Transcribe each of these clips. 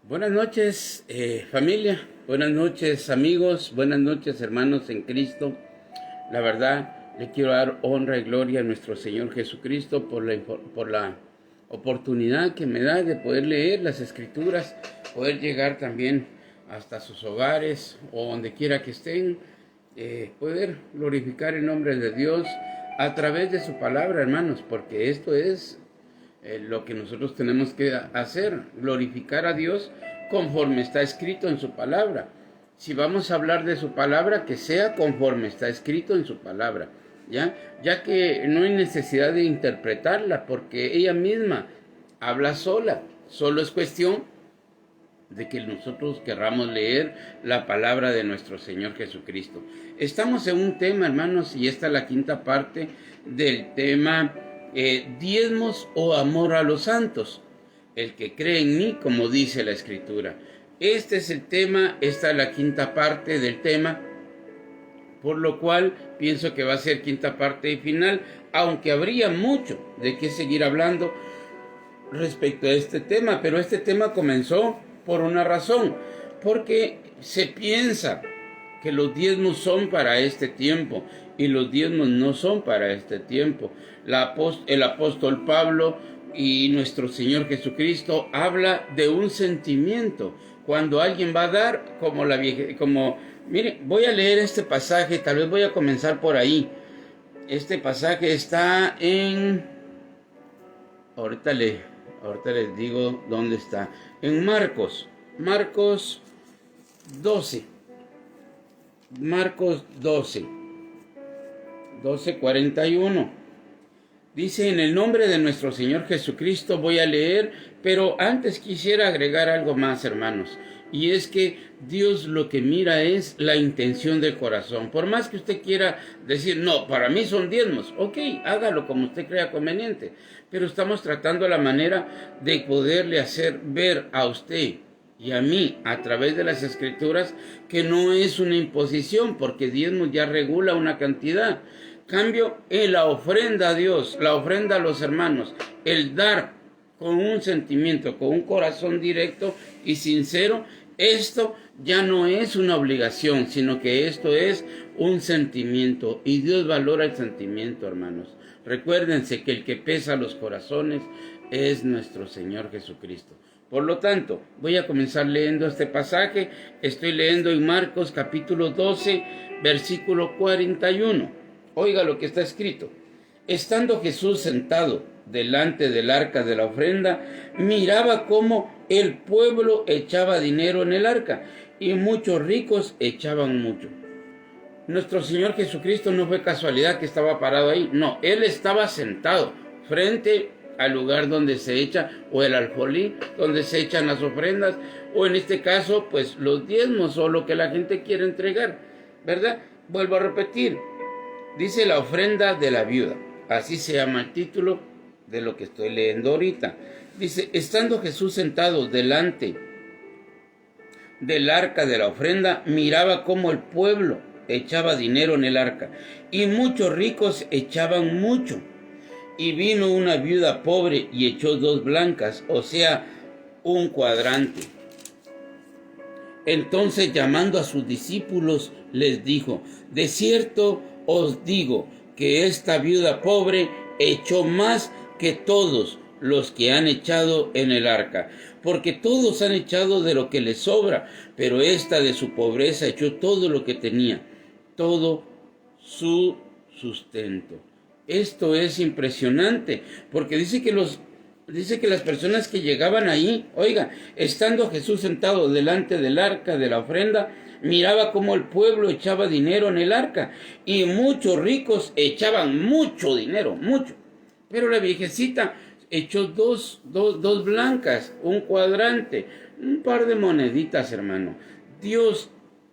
Buenas noches, familia, buenas noches, amigos, buenas noches, hermanos en Cristo. La verdad, le quiero dar honra y gloria a nuestro Señor Jesucristo por la oportunidad que me da de poder leer las Escrituras, poder llegar también hasta sus hogares o donde quiera que estén, poder glorificar el nombre de Dios a través de su palabra, hermanos, porque esto es lo que nosotros tenemos que hacer, glorificar a Dios conforme está escrito en su palabra. Si vamos a hablar de su palabra, que sea conforme está escrito en su palabra, ya que no hay necesidad de interpretarla, porque ella misma habla sola. Solo es cuestión de que nosotros querramos leer la palabra de nuestro Señor Jesucristo. Estamos en un tema, hermanos, y esta es la quinta parte del tema diezmos o amor a los santos. El que cree en mí, como dice la Escritura. Este es el tema, esta es la quinta parte del tema, por lo cual pienso que va a ser quinta parte y final, aunque habría mucho de qué seguir hablando respecto a este tema, pero este tema comenzó por una razón, porque se piensa que los diezmos son para este tiempo y los diezmos no son para este tiempo. El apóstol Pablo y nuestro Señor Jesucristo habla de un sentimiento. Cuando alguien va a dar, mire, voy a leer este pasaje, tal vez voy a comenzar por ahí. Este pasaje está en, ahorita les digo dónde está, en Marcos 12. Marcos 12:41. Dice: en el nombre de nuestro Señor Jesucristo voy a leer, pero antes quisiera agregar algo más, hermanos. Y es que Dios lo que mira es la intención del corazón. Por más que usted quiera decir, no, para mí son diezmos, ok, hágalo como usted crea conveniente. Pero estamos tratando la manera de poderle hacer ver a usted y a mí, a través de las Escrituras, que no es una imposición, porque diezmos ya regula una cantidad. Cambio, en la ofrenda a Dios, la ofrenda a los hermanos, el dar con un sentimiento, con un corazón directo y sincero, esto ya no es una obligación, sino que esto es un sentimiento, y Dios valora el sentimiento, hermanos. Recuérdense que el que pesa los corazones es nuestro Señor Jesucristo. Por lo tanto, voy a comenzar leyendo este pasaje. Estoy leyendo en Marcos capítulo 12, versículo 41. Oiga lo que está escrito. Estando Jesús sentado delante del arca de la ofrenda, miraba cómo el pueblo echaba dinero en el arca, y muchos ricos echaban mucho. Nuestro Señor Jesucristo no fue casualidad que estaba parado ahí. No, Él estaba sentado frente al lugar donde se echa, o el alfolí, donde se echan las ofrendas, o en este caso, pues los diezmos, o lo que la gente quiere entregar, ¿verdad? Vuelvo a repetir, dice la ofrenda de la viuda, así se llama el título de lo que estoy leyendo ahorita. Dice: estando Jesús sentado delante del arca de la ofrenda, miraba cómo el pueblo echaba dinero en el arca, y muchos ricos echaban mucho. Y vino una viuda pobre y echó 2 blancas, o sea, un cuadrante. Entonces, llamando a sus discípulos, les dijo: de cierto os digo que esta viuda pobre echó más que todos los que han echado en el arca, porque todos han echado de lo que les sobra, pero esta de su pobreza echó todo lo que tenía, todo su sustento. Esto es impresionante, porque dice que las personas que llegaban ahí, oiga, estando Jesús sentado delante del arca de la ofrenda, miraba cómo el pueblo echaba dinero en el arca, y muchos ricos echaban mucho dinero, mucho. Pero la viejecita echó dos blancas, un cuadrante, un par de moneditas, hermano. Dios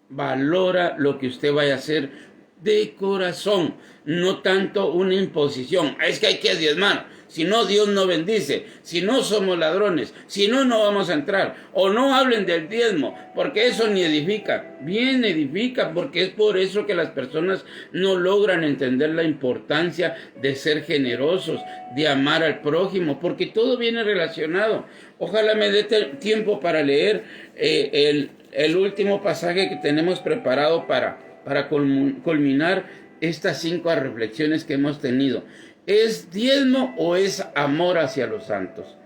valora lo que usted vaya a hacer de corazón, no tanto una imposición. Es que hay que diezmar. Si no, Dios no bendice. Si no, somos ladrones. Si no, no vamos a entrar. O no hablen del diezmo, porque eso ni edifica. Bien edifica, porque es por eso que las personas no logran entender la importancia de ser generosos, de amar al prójimo, porque todo viene relacionado. Ojalá me dé tiempo para leer el último pasaje que tenemos preparado para culminar estas 5 reflexiones que hemos tenido. ¿Es diezmo o es amor hacia los santos?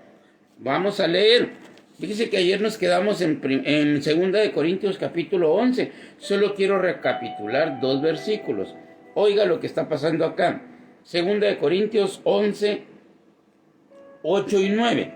Vamos a leer. Fíjese que ayer nos quedamos en 2 Corintios capítulo 11. Solo quiero recapitular 2 versículos. Oiga lo que está pasando acá. 2 Corintios 11, 8 y 9.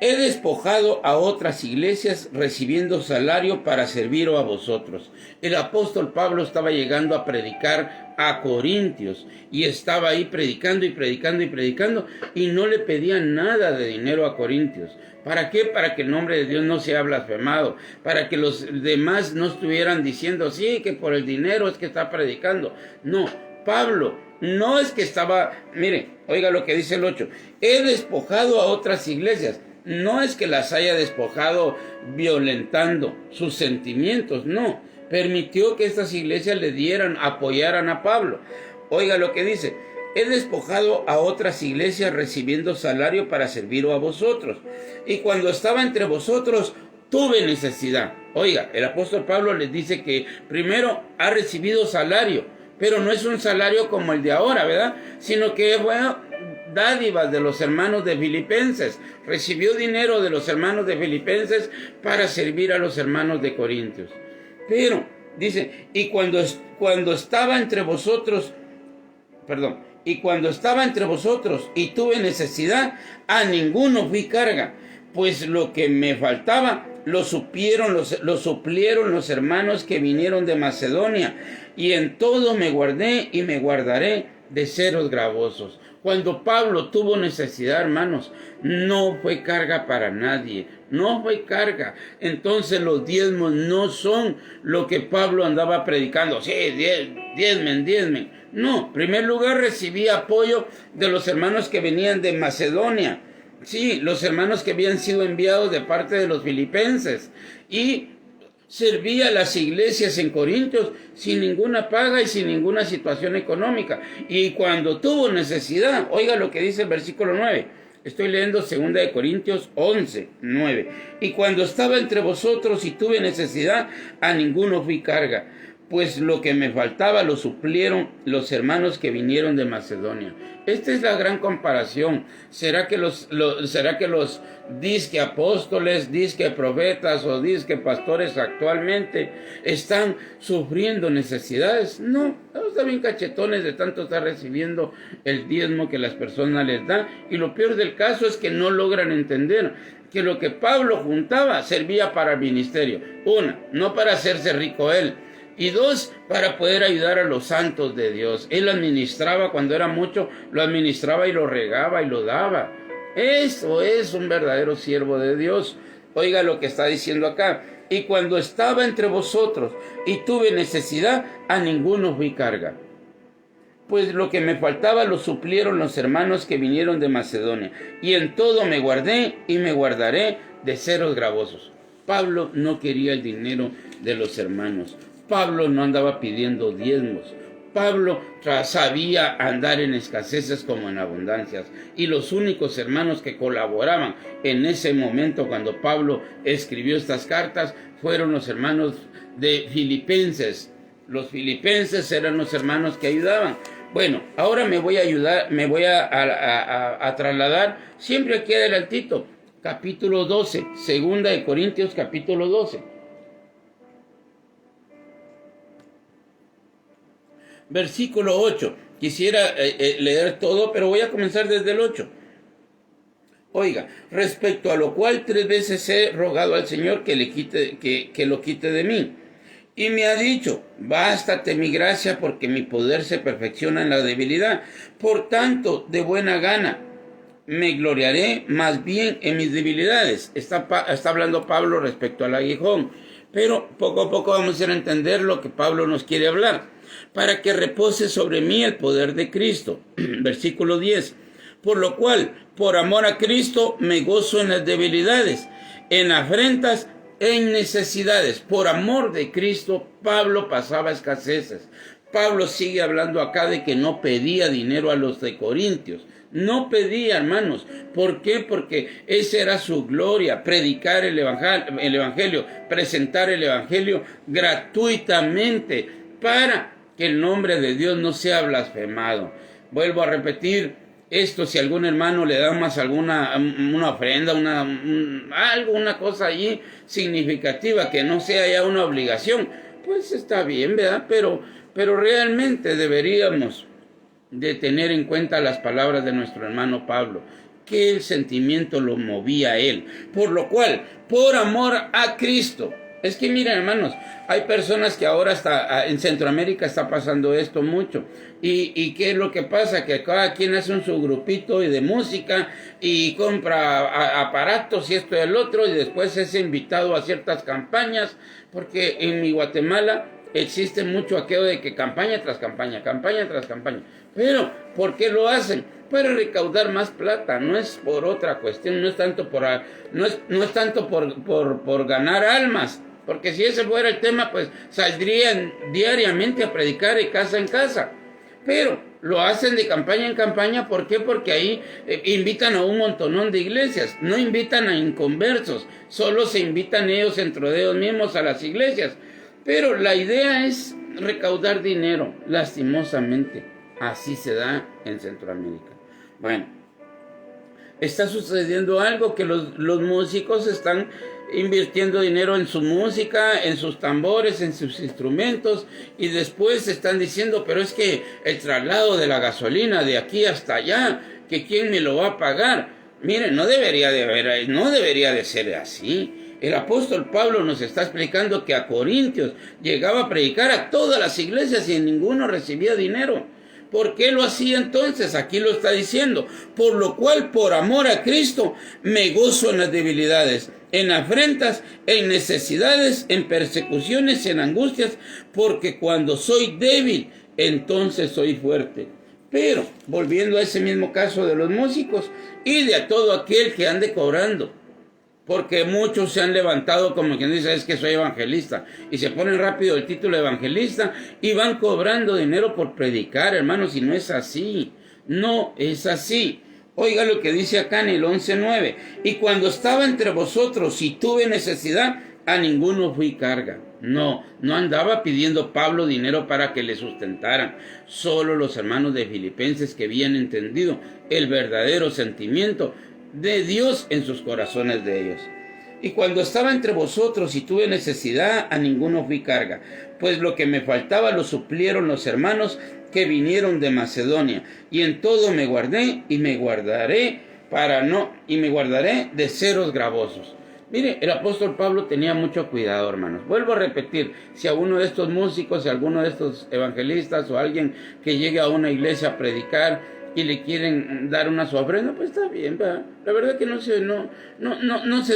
He despojado a otras iglesias recibiendo salario para serviros a vosotros. El apóstol Pablo estaba llegando a predicar a Corintios y estaba ahí predicando y predicando y predicando y no le pedían nada de dinero a Corintios. ¿Para qué? Para que el nombre de Dios no sea blasfemado, para que los demás no estuvieran diciendo, sí, que por el dinero es que está predicando. No, Pablo no es que estaba, mire, oiga lo que dice el 8, he despojado a otras iglesias. No es que las haya despojado violentando sus sentimientos, no. Permitió que estas iglesias le apoyaran a Pablo. Oiga lo que dice. He despojado a otras iglesias recibiendo salario para serviros a vosotros. Y cuando estaba entre vosotros, tuve necesidad. Oiga, el apóstol Pablo les dice que primero ha recibido salario, pero no es un salario como el de ahora, ¿verdad? Sino que fue dádivas de los hermanos de Filipenses. Recibió dinero de los hermanos de Filipenses para servir a los hermanos de Corintios. Pero, dice, y cuando estaba entre vosotros y tuve necesidad, a ninguno fui carga, pues lo que me faltaba lo suplieron los hermanos que vinieron de Macedonia, y en todo me guardé y me guardaré de seros gravosos. Cuando Pablo tuvo necesidad, hermanos, no fue carga para nadie, no fue carga. Entonces los diezmos no son lo que Pablo andaba predicando. Sí, diezmen. No, en primer lugar recibí apoyo de los hermanos que venían de Macedonia. Sí, los hermanos que habían sido enviados de parte de los filipenses. Y servía a las iglesias en Corintios sin ninguna paga y sin ninguna situación económica. Y cuando tuvo necesidad, oiga lo que dice el versículo 9. Estoy leyendo 2 Corintios 11, 9. Y cuando estaba entre vosotros y tuve necesidad, a ninguno fui carga, pues lo que me faltaba lo suplieron los hermanos que vinieron de Macedonia. Esta es la gran comparación. ¿Será que los disque apóstoles, disque profetas o disque pastores actualmente están sufriendo necesidades? No, están bien cachetones de tanto estar recibiendo el diezmo que las personas les dan. Y lo peor del caso es que no logran entender que lo que Pablo juntaba servía para el ministerio. 1, no para hacerse rico él. Y 2, para poder ayudar a los santos de Dios. Él administraba cuando era mucho, lo administraba y lo regaba y lo daba. Eso es un verdadero siervo de Dios. Oiga lo que está diciendo acá. Y cuando estaba entre vosotros y tuve necesidad, a ninguno fui carga, pues lo que me faltaba lo suplieron los hermanos que vinieron de Macedonia. Y en todo me guardé y me guardaré de seros gravosos. Pablo no quería el dinero de los hermanos. Pablo no andaba pidiendo diezmos. Pablo sabía andar en escaseces como en abundancias. Y los únicos hermanos que colaboraban en ese momento cuando Pablo escribió estas cartas fueron los hermanos de Filipenses. Los filipenses eran los hermanos que ayudaban. Bueno, ahora me voy a trasladar siempre aquí adelantito. Capítulo 12, 2 Corintios capítulo 12. Versículo 8. Quisiera leer todo, pero voy a comenzar desde el 8. Oiga, respecto a lo cual 3 veces he rogado al Señor que lo quite de mí. Y me ha dicho, bástate mi gracia, porque mi poder se perfecciona en la debilidad. Por tanto, de buena gana me gloriaré más bien en mis debilidades. Está hablando Pablo respecto al aguijón. Pero poco a poco vamos a ir a entender lo que Pablo nos quiere hablar. Para que repose sobre mí el poder de Cristo. Versículo 10. Por lo cual, por amor a Cristo, me gozo en las debilidades, en afrentas, en necesidades. Por amor de Cristo, Pablo pasaba escaseces. Pablo sigue hablando acá de que no pedía dinero a los de Corintios. No pedía, hermanos. ¿Por qué? Porque esa era su gloria, predicar el evangelio, presentar el evangelio gratuitamente para que el nombre de Dios no sea blasfemado. Vuelvo a repetir esto: si algún hermano le da más una ofrenda, una cosa allí significativa que no sea ya una obligación, pues está bien, ¿verdad? Pero realmente deberíamos de tener en cuenta las palabras de nuestro hermano Pablo, que el sentimiento lo movía a él, por lo cual, por amor a Cristo. Es que miren, hermanos, hay personas que ahora en Centroamérica está pasando esto mucho. ¿Y qué es lo que pasa? Que cada quien hace su grupito de música y compra aparatos y esto y el otro, y después es invitado a ciertas campañas, porque en mi Guatemala existe mucho aquello de que campaña tras campaña, campaña tras campaña. Pero, ¿por qué lo hacen? Para recaudar más plata, no es por otra cuestión, no es tanto por ganar almas, porque si ese fuera el tema, pues saldrían diariamente a predicar de casa en casa. Pero lo hacen de campaña en campaña. ¿Por qué? Porque ahí invitan a un montonón de iglesias, no invitan a inconversos, solo se invitan ellos entre ellos mismos a las iglesias. Pero la idea es recaudar dinero, lastimosamente. Así se da en Centroamérica. Bueno, está sucediendo algo que los músicos están invirtiendo dinero en su música, en sus tambores, en sus instrumentos, y después están diciendo, pero es que el traslado de la gasolina de aquí hasta allá, que quién me lo va a pagar. Miren, no debería de ser así. El apóstol Pablo nos está explicando que a Corintios llegaba a predicar a todas las iglesias y ninguno recibía dinero. ¿Por qué lo hacía entonces? Aquí lo está diciendo. Por lo cual, por amor a Cristo, me gozo en las debilidades, en afrentas, en necesidades, en persecuciones, en angustias, porque cuando soy débil, entonces soy fuerte. Pero, volviendo a ese mismo caso de los músicos y de a todo aquel que ande cobrando, porque muchos se han levantado como quien dice, es que soy evangelista, y se ponen rápido el título de evangelista y van cobrando dinero por predicar, hermanos, y no es así, no es así. Oiga lo que dice acá en el 11:9, y cuando estaba entre vosotros y tuve necesidad, a ninguno fui carga. No andaba pidiendo Pablo dinero para que le sustentaran. Solo los hermanos de Filipenses que habían entendido el verdadero sentimiento de Dios en sus corazones de ellos. Y cuando estaba entre vosotros y tuve necesidad, a ninguno fui carga, pues lo que me faltaba lo suplieron los hermanos que vinieron de Macedonia, y en todo me guardé y me guardaré de seros gravosos. Mire, el apóstol Pablo tenía mucho cuidado, hermanos. Vuelvo a repetir, si a uno de estos músicos, si a alguno de estos evangelistas o alguien que llegue a una iglesia a predicar y le quieren dar una su ofrenda, pues está bien, ¿verdad? La verdad que no se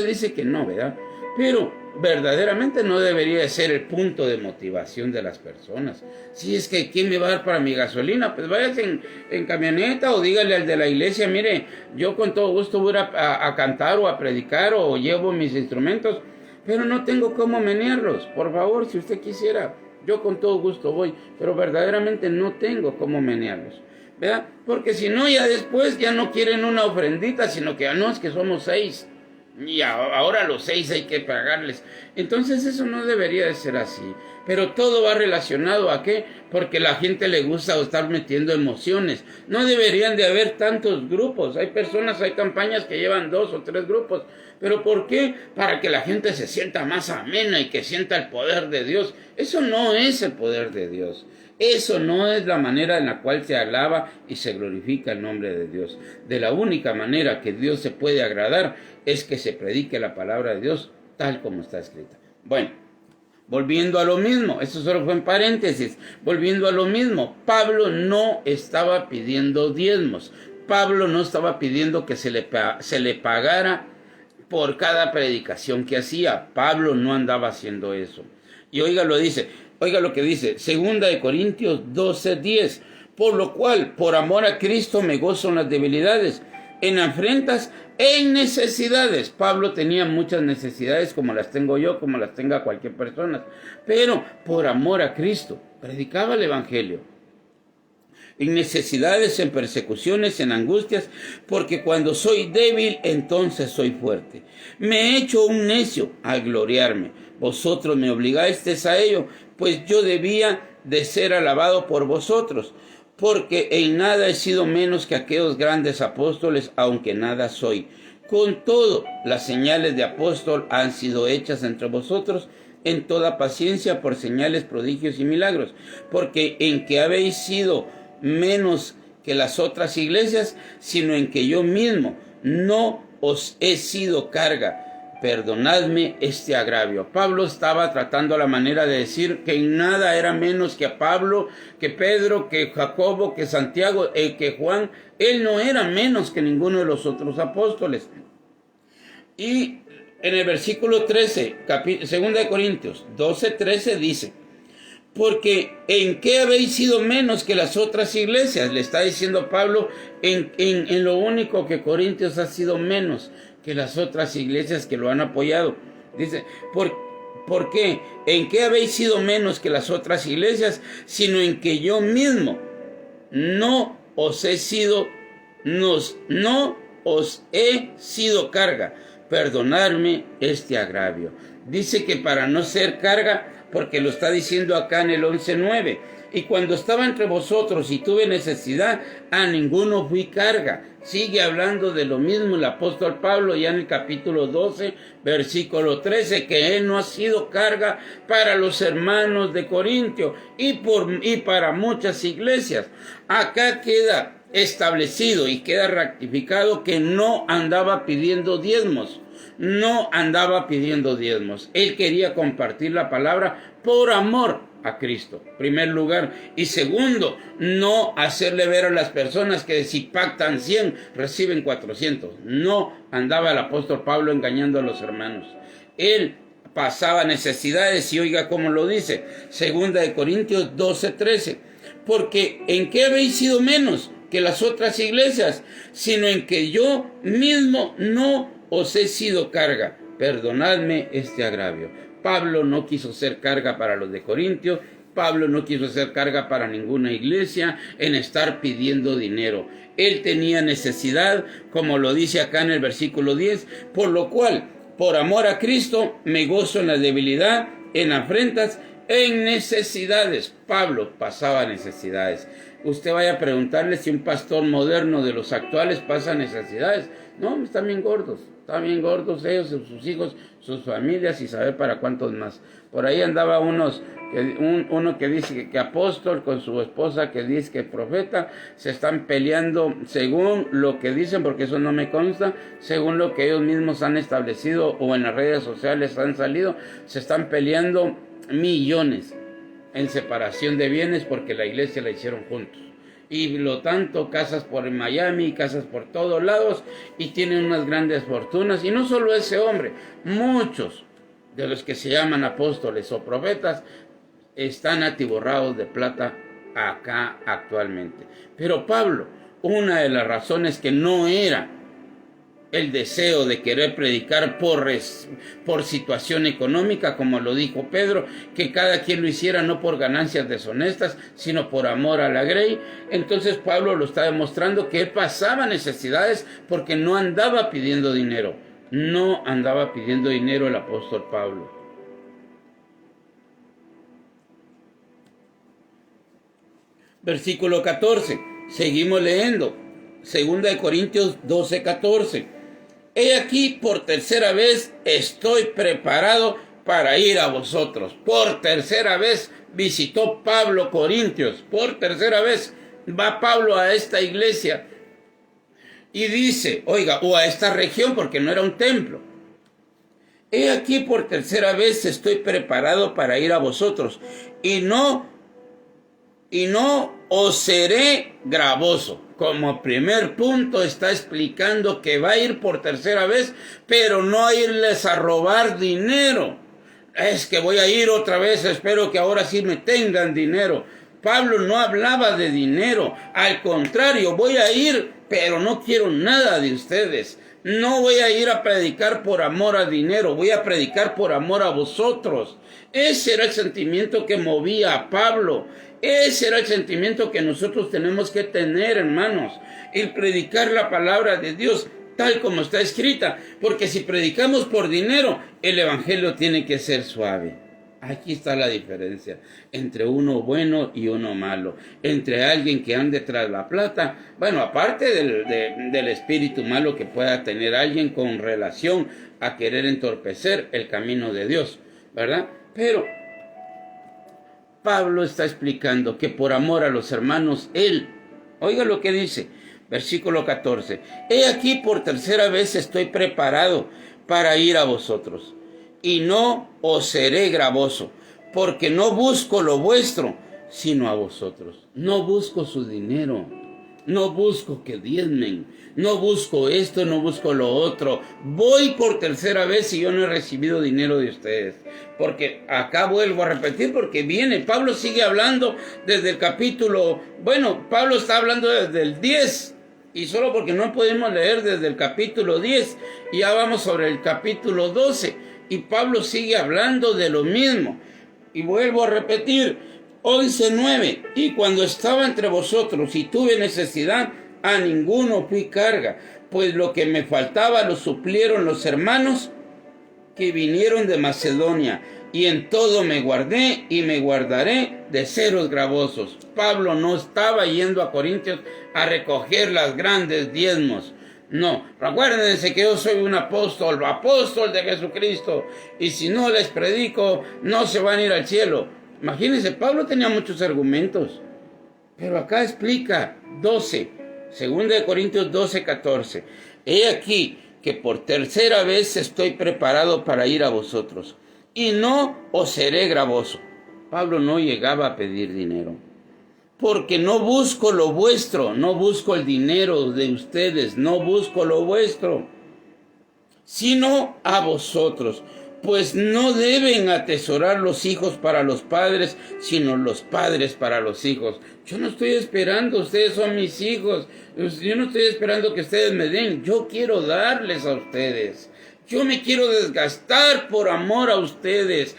dice que no, ¿verdad? Pero verdaderamente no debería de ser el punto de motivación de las personas. Si es que ¿quién me va a dar para mi gasolina? Pues váyase en camioneta o dígale al de la iglesia, mire, yo con todo gusto voy a cantar o a predicar o llevo mis instrumentos, pero no tengo cómo menearlos. Por favor, si usted quisiera, yo con todo gusto voy, pero verdaderamente no tengo cómo menearlos, ¿verdad? Porque si no, ya después ya no quieren una ofrendita, sino que no, es que somos 6 y ahora los 6 hay que pagarles. Entonces eso no debería de ser así. Pero todo va relacionado a qué, porque la gente le gusta estar metiendo emociones. No deberían de haber tantos grupos. Hay campañas que llevan 2 o 3 grupos. ¿Pero por qué? Para que la gente se sienta más amena y que sienta el poder de Dios. Eso no es el poder de Dios. Eso no es la manera en la cual se alaba y se glorifica el nombre de Dios. De la única manera que Dios se puede agradar es que se predique la palabra de Dios tal como está escrita. Bueno, volviendo a lo mismo, eso solo fue en paréntesis, volviendo a lo mismo, Pablo no estaba pidiendo diezmos, Pablo no estaba pidiendo que se le pagara por cada predicación que hacía. Pablo no andaba haciendo eso. Y oiga lo que dice, 2 Corintios 12:10, Por lo cual, por amor a Cristo, me gozo en las debilidades, en afrentas, en necesidades. Pablo tenía muchas necesidades, como las tengo yo, como las tenga cualquier persona. Pero por amor a Cristo, predicaba el Evangelio. En necesidades, en persecuciones, en angustias, porque cuando soy débil, entonces soy fuerte. Me he hecho un necio al gloriarme. Vosotros me obligasteis a ello, pues yo debía de ser alabado por vosotros, porque en nada he sido menos que aquellos grandes apóstoles, aunque nada soy. Con todo, las señales de apóstol han sido hechas entre vosotros en toda paciencia por señales, prodigios y milagros, porque en que habéis sido menos que las otras iglesias, sino en que yo mismo no os he sido carga. Perdonadme este agravio. Pablo estaba tratando la manera de decir que en nada era menos que a Pablo, que Pedro, que Jacobo, que Santiago, que Juan. Él no era menos que ninguno de los otros apóstoles. Y en el versículo 13, 2 de Corintios 12:13 dice: porque ¿en qué habéis sido menos que las otras iglesias? Le está diciendo Pablo en lo único que Corintios ha sido menos que las otras iglesias que lo han apoyado. Dice, ¿por qué? ¿En qué habéis sido menos que las otras iglesias? Sino en que yo mismo no os he sido carga. Perdonadme este agravio. Dice que para no ser carga, porque lo está diciendo acá en el 11:9. Y cuando estaba entre vosotros y tuve necesidad, a ninguno fui carga. Sigue hablando de lo mismo el apóstol Pablo ya en el capítulo 12, versículo 13, que él no ha sido carga para los hermanos de Corintio y para muchas iglesias. Acá queda establecido y queda ratificado que no andaba pidiendo diezmos. No andaba pidiendo diezmos. Él quería compartir la palabra por amor a Cristo, primer lugar. Y segundo, no hacerle ver a las personas que si pactan 100, reciben 400. No andaba el apóstol Pablo engañando a los hermanos. Él pasaba necesidades y oiga cómo lo dice. 2 de Corintios 12:13. Porque ¿en qué habéis sido menos que las otras iglesias? Sino en que yo mismo no os he sido carga. Perdonadme este agravio. Pablo no quiso ser carga para los de Corintio. Pablo no quiso ser carga para ninguna iglesia en estar pidiendo dinero. Él tenía necesidad, como lo dice acá en el versículo 10, por lo cual, por amor a Cristo, me gozo en la debilidad, en afrentas, en necesidades. Pablo pasaba necesidades. Usted vaya a preguntarle si un pastor moderno de los actuales pasa necesidades. No, están bien gordos ellos, sus hijos, sus familias y saber para cuántos más. Por ahí andaba uno que dice que apóstol con su esposa que dice que profeta, se están peleando según lo que dicen, porque eso no me consta, según lo que ellos mismos han establecido o en las redes sociales han salido, se están peleando millones en separación de bienes porque la iglesia la hicieron juntos. Y lo tanto, casas por Miami, casas por todos lados, y tienen unas grandes fortunas. Y no solo ese hombre, muchos de los que se llaman apóstoles o profetas están atiborrados de plata acá actualmente. Pero Pablo, una de las razones que no era el deseo de querer predicar por situación económica, como lo dijo Pedro, que cada quien lo hiciera no por ganancias deshonestas, sino por amor a la grey. Entonces Pablo lo está demostrando que él pasaba necesidades porque no andaba pidiendo dinero. No andaba pidiendo dinero el apóstol Pablo. Versículo 14. Seguimos leyendo. 2 de Corintios 12:14. He aquí, por tercera vez estoy preparado para ir a vosotros. Por tercera vez visitó Pablo Corintios. Por tercera vez va Pablo a esta iglesia. Y dice, oiga, o a esta región, porque no era un templo. He aquí, por tercera vez estoy preparado para ir a vosotros. Y no os seré gravoso. Como primer punto está explicando que va a ir por tercera vez, pero no a irles a robar dinero. Es que voy a ir otra vez, espero que ahora sí me tengan dinero. Pablo no hablaba de dinero. Al contrario, voy a ir, pero no quiero nada de ustedes. No voy a ir a predicar por amor a dinero, voy a predicar por amor a vosotros. Ese era el sentimiento que movía a Pablo. Ese era el sentimiento que nosotros tenemos que tener, hermanos. El predicar la palabra de Dios tal como está escrita. Porque si predicamos por dinero, el evangelio tiene que ser suave. Aquí está la diferencia entre uno bueno y uno malo, entre alguien que ande tras la plata, bueno, aparte del espíritu malo que pueda tener alguien con relación a querer entorpecer el camino de Dios, ¿verdad? Pero Pablo está explicando que por amor a los hermanos, él, oiga lo que dice, versículo 14, he aquí por tercera vez estoy preparado para ir a vosotros. Y no os seré gravoso, porque no busco lo vuestro, sino a vosotros. No busco su dinero, no busco que diezmen, no busco esto, no busco lo otro. Voy por tercera vez y yo no he recibido dinero de ustedes. Porque acá vuelvo a repetir, porque viene, Pablo sigue hablando desde el capítulo, bueno, Pablo está hablando desde el 10. Y solo porque no podemos leer desde el capítulo 10, ya vamos sobre el capítulo 12. Y Pablo sigue hablando de lo mismo. Y vuelvo a repetir, 11:9. Y cuando estaba entre vosotros y tuve necesidad, a ninguno fui carga, pues lo que me faltaba lo suplieron los hermanos que vinieron de Macedonia. Y en todo me guardé y me guardaré de seros gravosos. Pablo no estaba yendo a Corintios a recoger las grandes diezmos. No, recuérdense que yo soy un apóstol de Jesucristo, y si no les predico, no se van a ir al cielo. Imagínense, Pablo tenía muchos argumentos, pero acá explica 2 Corintios 12:14. He aquí que por tercera vez estoy preparado para ir a vosotros, y no os seré gravoso. Pablo no llegaba a pedir dinero. Porque no busco lo vuestro, no busco el dinero de ustedes, no busco lo vuestro, sino a vosotros. Pues no deben atesorar los hijos para los padres, sino los padres para los hijos. Yo no estoy esperando, ustedes son mis hijos. Yo no estoy esperando que ustedes me den, yo quiero darles a ustedes. Yo me quiero desgastar por amor a ustedes.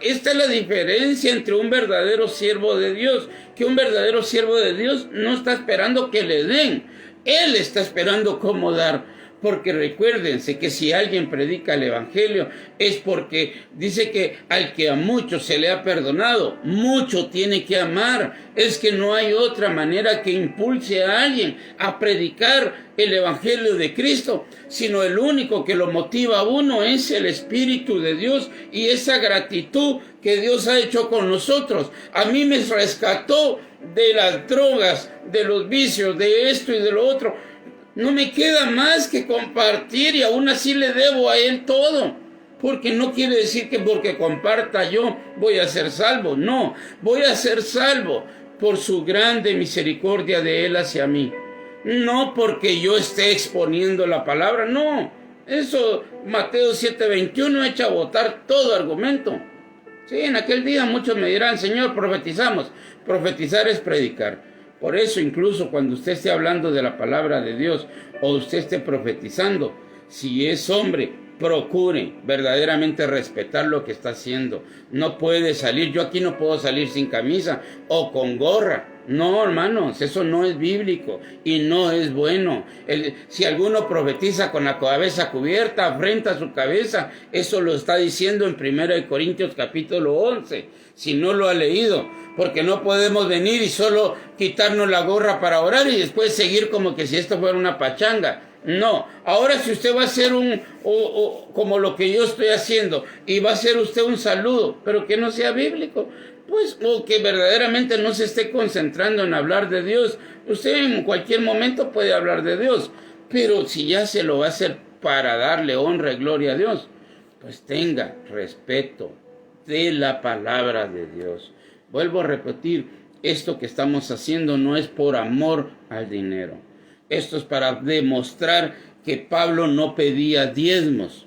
Esta es la diferencia entre un verdadero siervo de Dios. Que un verdadero siervo de Dios no está esperando que le den. Él está esperando cómo dar. Porque recuérdense que si alguien predica el evangelio es porque dice que al que a mucho se le ha perdonado, mucho tiene que amar. Es que no hay otra manera que impulse a alguien a predicar el evangelio de Cristo, sino el único que lo motiva a uno es el Espíritu de Dios y esa gratitud que Dios ha hecho con nosotros. A mí me rescató de las drogas, de los vicios, de esto y de lo otro. No me queda más que compartir y aún así le debo a Él todo. Porque no quiere decir que porque comparta yo voy a ser salvo. No, voy a ser salvo por su grande misericordia de Él hacia mí. No porque yo esté exponiendo la palabra, no. Eso Mateo 7:21 echa a botar todo argumento. Sí, en aquel día muchos me dirán, Señor, profetizamos. Profetizar es predicar. Por eso, incluso cuando usted esté hablando de la palabra de Dios o usted esté profetizando, si es hombre, procure verdaderamente respetar lo que está haciendo. No puede salir, yo aquí no puedo salir sin camisa o con gorra. No, hermanos, eso no es bíblico y no es bueno. Si alguno profetiza con la cabeza cubierta frente a su cabeza, eso lo está diciendo en 1 Corintios capítulo 11. Si no lo ha leído, porque no podemos venir y solo quitarnos la gorra para orar y después seguir como que si esto fuera una pachanga. No, ahora si usted va a hacer como lo que yo estoy haciendo y va a hacer usted un saludo, pero que no sea bíblico, pues, o que verdaderamente no se esté concentrando en hablar de Dios. Usted en cualquier momento puede hablar de Dios, pero si ya se lo va a hacer para darle honra y gloria a Dios, pues tenga respeto de la palabra de Dios. Vuelvo a repetir, esto que estamos haciendo no es por amor al dinero. Esto es para demostrar que Pablo no pedía diezmos.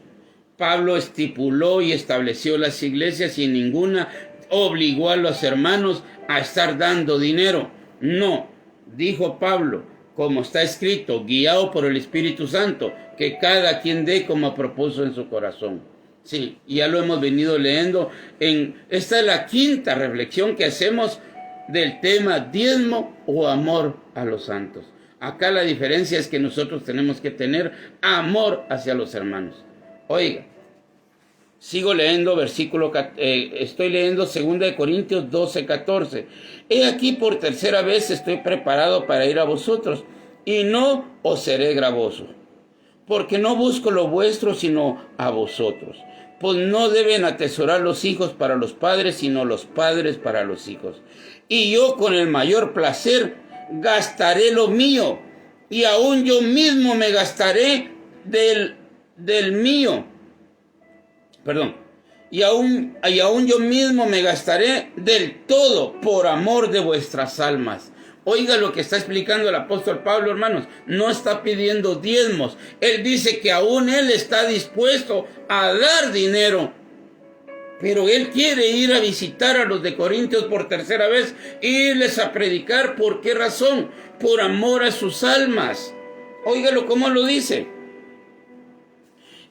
Pablo estipuló y estableció las iglesias y en ninguna obligó a los hermanos a estar dando dinero. No, dijo Pablo, como está escrito, guiado por el Espíritu Santo, que cada quien dé como propuso en su corazón. Sí, ya lo hemos venido leyendo. Esta es la quinta reflexión que hacemos del tema diezmo o amor a los santos. Acá la diferencia es que nosotros tenemos que tener amor hacia los hermanos. Oiga, sigo leyendo estoy leyendo 2 Corintios 12, 14. He aquí por tercera vez estoy preparado para ir a vosotros, y no os seré gravoso, porque no busco lo vuestro, sino a vosotros. Pues no deben atesorar los hijos para los padres, sino los padres para los hijos. Y yo con el mayor placer gastaré lo mío, y aún yo mismo me gastaré del mío. Perdón. Y aún yo mismo me gastaré del todo por amor de vuestras almas. Oiga lo que está explicando el apóstol Pablo, hermanos. No está pidiendo diezmos. Él dice que aún él está dispuesto a dar dinero. Pero él quiere ir a visitar a los de Corintios por tercera vez, irles a predicar. ¿Por qué razón? Por amor a sus almas. Óigalo cómo lo dice.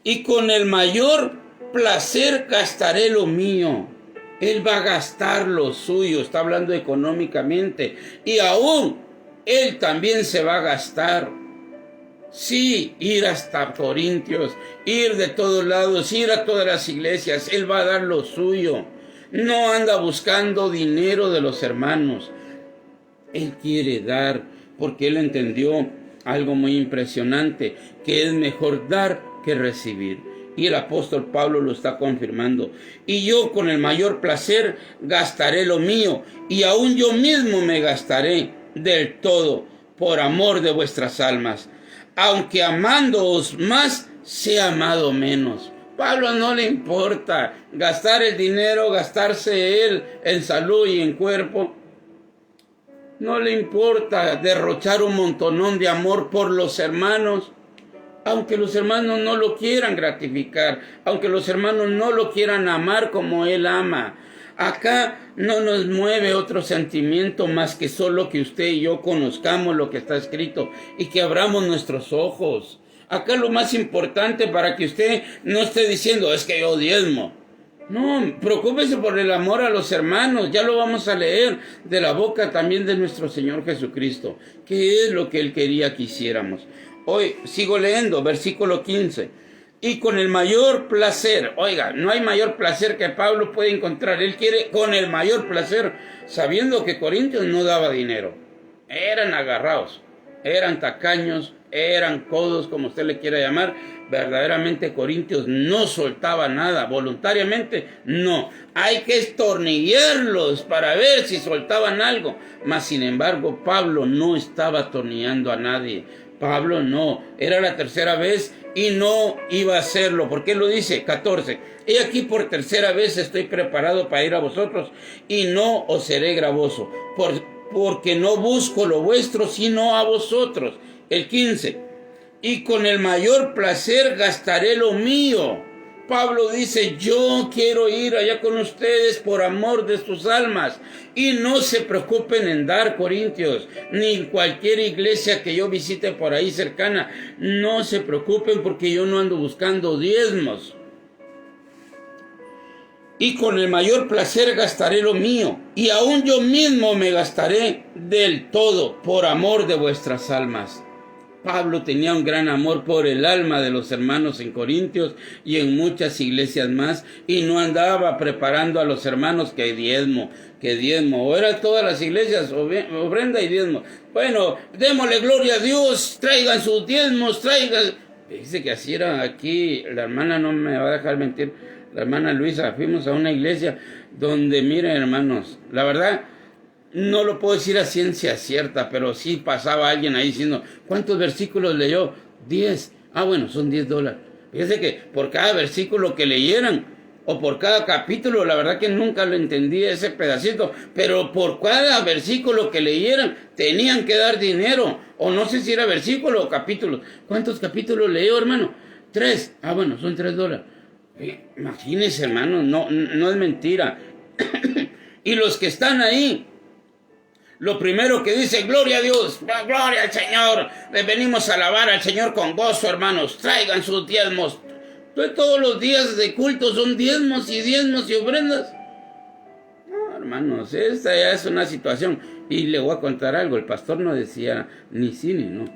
Y con el mayor placer gastaré lo mío. Él va a gastar lo suyo, está hablando económicamente. Y aún él también se va a gastar. Sí, ir hasta Corintios, ir de todos lados, ir a todas las iglesias. Él va a dar lo suyo. No anda buscando dinero de los hermanos. Él quiere dar porque él entendió algo muy impresionante, que es mejor dar que recibir. Y el apóstol Pablo lo está confirmando. Y yo con el mayor placer gastaré lo mío, y aún yo mismo me gastaré del todo por amor de vuestras almas. Aunque amándoos más, sea amado menos. Pablo no le importa gastar el dinero, gastarse él en salud y en cuerpo. No le importa derrochar un montonón de amor por los hermanos. Aunque los hermanos no lo quieran gratificar, aunque los hermanos no lo quieran amar como él ama. Acá no nos mueve otro sentimiento más que solo que usted y yo conozcamos lo que está escrito y que abramos nuestros ojos. Acá lo más importante para que usted no esté diciendo, es que yo diezmo. No, preocúpese por el amor a los hermanos. Ya lo vamos a leer de la boca también de nuestro Señor Jesucristo, que es lo que Él quería que hiciéramos. Hoy sigo leyendo, versículo 15. Y con el mayor placer, oiga, no hay mayor placer que Pablo puede encontrar. Él quiere con el mayor placer, sabiendo que Corintios no daba dinero. Eran agarrados, eran tacaños, eran codos, como usted le quiera llamar. Verdaderamente Corintios no soltaba nada, voluntariamente no. Hay que estornillarlos para ver si soltaban algo. Mas sin embargo, Pablo no estaba atornillando a nadie. Pablo no, era la tercera vez y no iba a hacerlo. ¿Por qué lo dice? 14. He aquí por tercera vez estoy preparado para ir a vosotros y no os seré gravoso, porque no busco lo vuestro sino a vosotros. El 15. Y con el mayor placer gastaré lo mío. Pablo dice, yo quiero ir allá con ustedes por amor de sus almas. Y no se preocupen en dar, Corintios, ni en cualquier iglesia que yo visite por ahí cercana. No se preocupen porque yo no ando buscando diezmos. Y con el mayor placer gastaré lo mío, y aún yo mismo me gastaré del todo por amor de vuestras almas. Pablo tenía un gran amor por el alma de los hermanos en Corintios y en muchas iglesias más, y no andaba preparando a los hermanos que diezmo, o eran todas las iglesias, ofrenda y diezmo. Bueno, démosle gloria a Dios, traigan sus diezmos, traigan. Dice que así era aquí, la hermana no me va a dejar mentir, la hermana Luisa, fuimos a una iglesia donde, miren hermanos, la verdad, no lo puedo decir a ciencia cierta, pero sí pasaba alguien ahí diciendo, ¿cuántos versículos leyó? 10. Ah, bueno, son $10. Fíjese que por cada versículo que leyeran, o por cada capítulo, la verdad que nunca lo entendí ese pedacito, pero por cada versículo que leyeran, tenían que dar dinero, o no sé si era versículo o capítulo. ¿Cuántos capítulos leyó, hermano? 3. Ah, bueno, son $3. Imagínense, hermano, no es mentira. Y los que están ahí, lo primero que dice, gloria a Dios, gloria al Señor, le venimos a alabar al Señor con gozo, hermanos, traigan sus diezmos. Todos los días de culto son diezmos y ofrendas. No, hermanos, esta ya es una situación. Y le voy a contar algo, el pastor no decía ni sí ni no.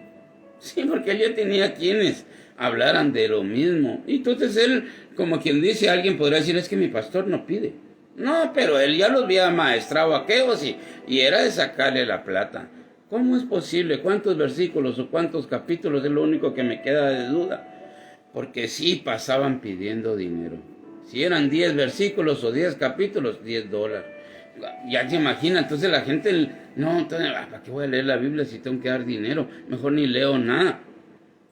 Sí, porque él ya tenía quienes hablaran de lo mismo. Y entonces él, como quien dice, alguien podrá decir, es que mi pastor no pide. No, pero él ya los había maestrado a aquellos y era de sacarle la plata. ¿Cómo es posible? ¿Cuántos versículos o cuántos capítulos? Es lo único que me queda de duda. Porque sí pasaban pidiendo dinero. Si eran 10 versículos o 10 capítulos, $10. Ya se imagina, entonces la gente, no, entonces, ¿para qué voy a leer la Biblia si tengo que dar dinero? Mejor ni leo nada.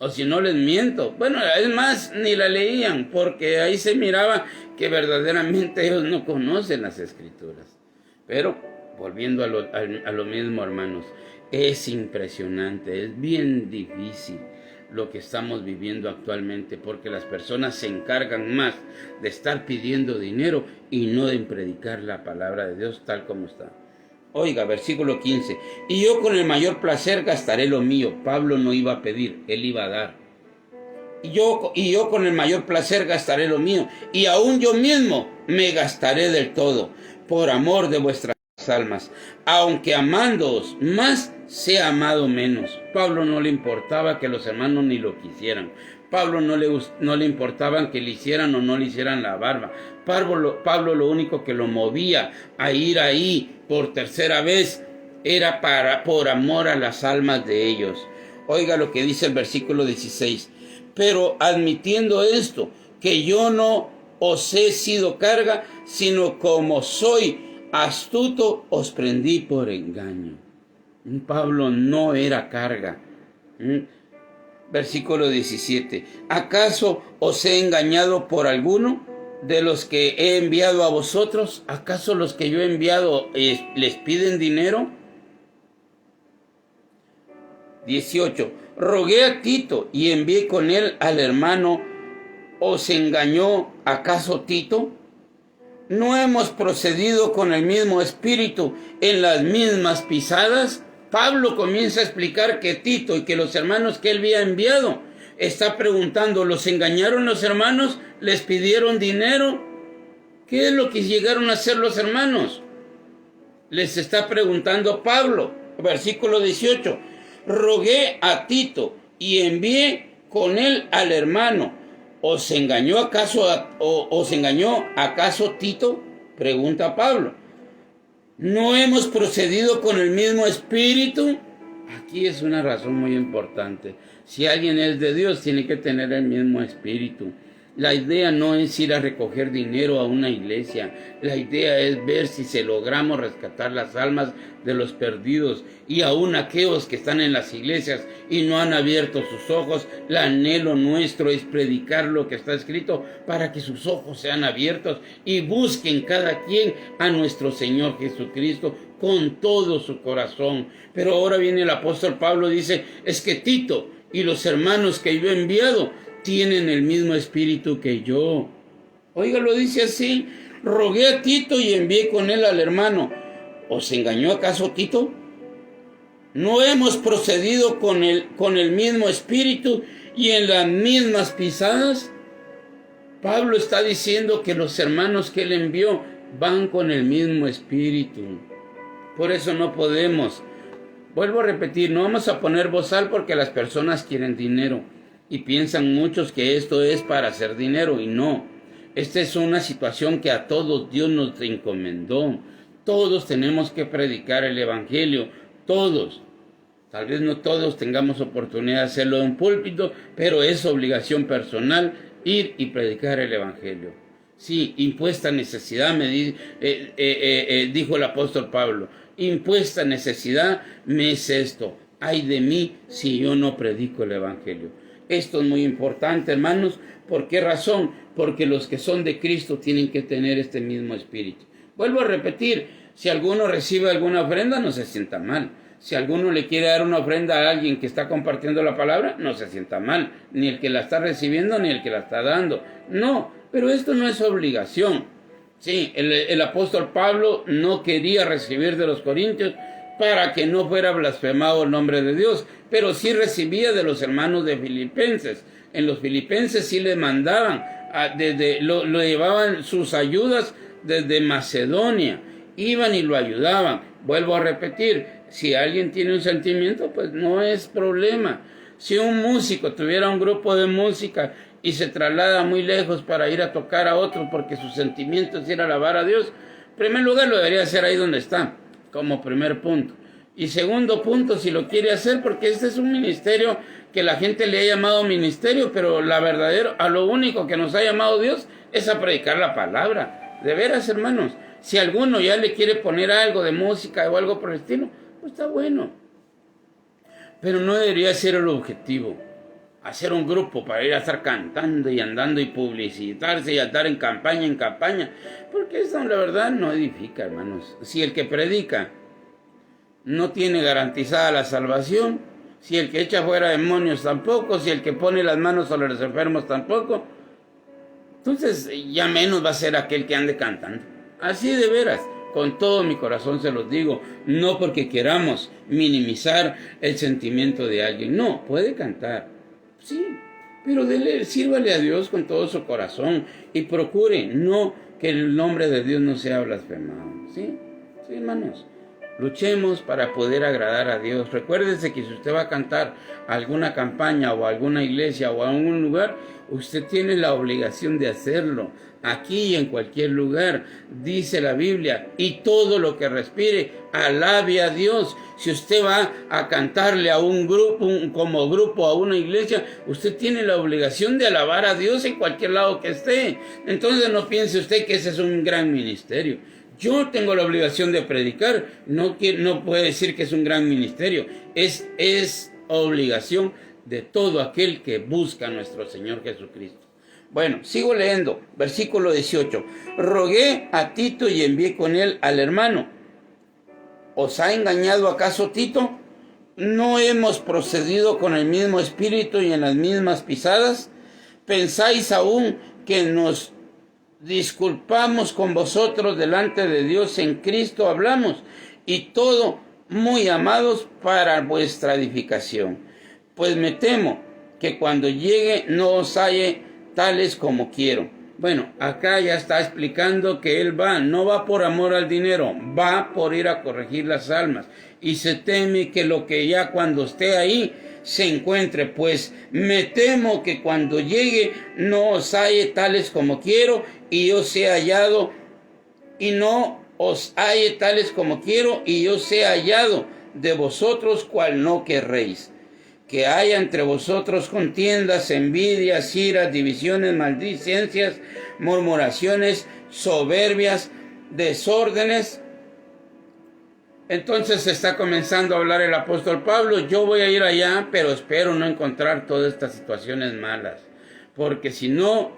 O si no les miento. Bueno, es más, ni la leían, porque ahí se miraba que verdaderamente ellos no conocen las Escrituras. Pero, volviendo a lo mismo, hermanos, es impresionante, es bien difícil lo que estamos viviendo actualmente, porque las personas se encargan más de estar pidiendo dinero y no de predicar la palabra de Dios tal como está. Oiga, versículo 15. Y yo con el mayor placer gastaré lo mío. Pablo no iba a pedir, él iba a dar. Y yo con el mayor placer gastaré lo mío. Y aún yo mismo me gastaré del todo, por amor de vuestras almas. Aunque amándoos más, sea amado menos. Pablo no le importaba que los hermanos ni lo quisieran. Pablo no le importaba que le hicieran o no le hicieran la barba. Pablo lo único que lo movía a ir ahí por tercera vez era por amor a las almas de ellos. Oiga lo que dice el versículo 16. Pero admitiendo esto, que yo no os he sido carga, sino como soy astuto, os prendí por engaño. Pablo no era carga. Versículo 17. ¿Acaso os he engañado por alguno de los que he enviado a vosotros? ¿Acaso los que yo he enviado les piden dinero? 18. Rogué a Tito y envié con él al hermano. ¿Os engañó acaso Tito? ¿No hemos procedido con el mismo espíritu en las mismas pisadas? Pablo comienza a explicar que Tito y que los hermanos que él había enviado, está preguntando, ¿los engañaron los hermanos? ¿Les pidieron dinero? ¿Qué es lo que llegaron a hacer los hermanos? Les está preguntando Pablo, versículo 18. Rogué a Tito y envié con él al hermano. ¿Os engañó acaso Tito? Pregunta Pablo. ¿No hemos procedido con el mismo espíritu? Aquí es una razón muy importante. Si alguien es de Dios, tiene que tener el mismo espíritu. La idea no es ir a recoger dinero a una iglesia. La idea es ver si se logramos rescatar las almas de los perdidos y aún aquellos que están en las iglesias y no han abierto sus ojos. El anhelo nuestro es predicar lo que está escrito para que sus ojos sean abiertos y busquen cada quien a nuestro Señor Jesucristo con todo su corazón. Pero ahora viene el apóstol Pablo y dice, es que Tito y los hermanos que yo he enviado tienen el mismo espíritu que yo. Oiga, lo dice así. Rogué a Tito y envié con él al hermano. ¿Os engañó acaso Tito? ¿No hemos procedido con el mismo espíritu y en las mismas pisadas? Pablo está diciendo que los hermanos que él envió van con el mismo espíritu. Por eso no podemos. Vuelvo a repetir, no vamos a poner bozal porque las personas quieren dinero. Y piensan muchos que esto es para hacer dinero y no. Esta es una situación que a todos Dios nos encomendó. Todos tenemos que predicar el evangelio. Todos. Tal vez no todos tengamos oportunidad de hacerlo en un púlpito, pero es obligación personal ir y predicar el evangelio. Sí, impuesta necesidad, dijo el apóstol Pablo. Impuesta necesidad me es esto. Ay de mí si yo no predico el evangelio. Esto es muy importante, hermanos. ¿Por qué razón? Porque los que son de Cristo tienen que tener este mismo espíritu. Vuelvo a repetir, si alguno recibe alguna ofrenda, no se sienta mal. Si alguno le quiere dar una ofrenda a alguien que está compartiendo la palabra, no se sienta mal. Ni el que la está recibiendo, ni el que la está dando. No, pero esto no es obligación. Sí, el apóstol Pablo no quería recibir de los corintios para que no fuera blasfemado el nombre de Dios, pero sí recibía de los hermanos de Filipenses. En los Filipenses sí le mandaban, lo llevaban sus ayudas desde Macedonia, iban y lo ayudaban. Vuelvo a repetir, si alguien tiene un sentimiento, pues no es problema. Si un músico tuviera un grupo de música y se traslada muy lejos para ir a tocar a otro porque su sentimiento es ir a alabar a Dios, en primer lugar lo debería hacer ahí donde está, como primer punto. Y segundo punto, si lo quiere hacer, porque este es un ministerio que la gente le ha llamado ministerio, pero a lo único que nos ha llamado Dios es a predicar la palabra. De veras, hermanos, si alguno ya le quiere poner algo de música o algo por el estilo, pues está bueno. Pero no debería ser el objetivo. Hacer un grupo para ir a estar cantando y andando y publicitarse y andar en campaña, porque eso la verdad no edifica, hermanos. Si el que predica no tiene garantizada la salvación, si el que echa fuera demonios tampoco, si el que pone las manos sobre los enfermos tampoco, entonces ya menos va a ser aquel que ande cantando. Así de veras, con todo mi corazón se los digo, no porque queramos minimizar el sentimiento de alguien, no, puede cantar, sí, pero sírvale a Dios con todo su corazón y procure no que el nombre de Dios no sea blasfemado, sí, hermanos. Luchemos para poder agradar a Dios. Recuérdese que si usted va a cantar a alguna campaña o a alguna iglesia o a algún lugar, usted tiene la obligación de hacerlo. Aquí y en cualquier lugar, dice la Biblia, y todo lo que respire, alabe a Dios. Si usted va a cantarle a un grupo, como grupo a una iglesia, usted tiene la obligación de alabar a Dios en cualquier lado que esté. Entonces no piense usted que ese es un gran ministerio. Yo tengo la obligación de predicar, no puede decir que es un gran ministerio, es obligación de todo aquel que busca a nuestro Señor Jesucristo. Bueno, sigo leyendo, versículo 18. Rogué a Tito y envié con él al hermano. ¿Os ha engañado acaso Tito? ¿No hemos procedido con el mismo espíritu y en las mismas pisadas? ¿Pensáis aún que nos disculpamos con vosotros delante de Dios en Cristo hablamos, y todo muy amados para vuestra edificación? Pues me temo que cuando llegue no os halle tales como quiero. Bueno, acá ya está explicando que él no va por amor al dinero, va por ir a corregir las almas, y se teme que lo que ya cuando esté ahí se encuentre, pues me temo que cuando llegue no os halle tales como quiero, y yo sea hallado, y no os halle tales como quiero, y yo sea hallado de vosotros cual no querréis. Que haya entre vosotros contiendas, envidias, iras, divisiones, maldicencias, murmuraciones, soberbias, desórdenes. Entonces está comenzando a hablar el apóstol Pablo. Yo voy a ir allá, pero espero no encontrar todas estas situaciones malas. Porque si no,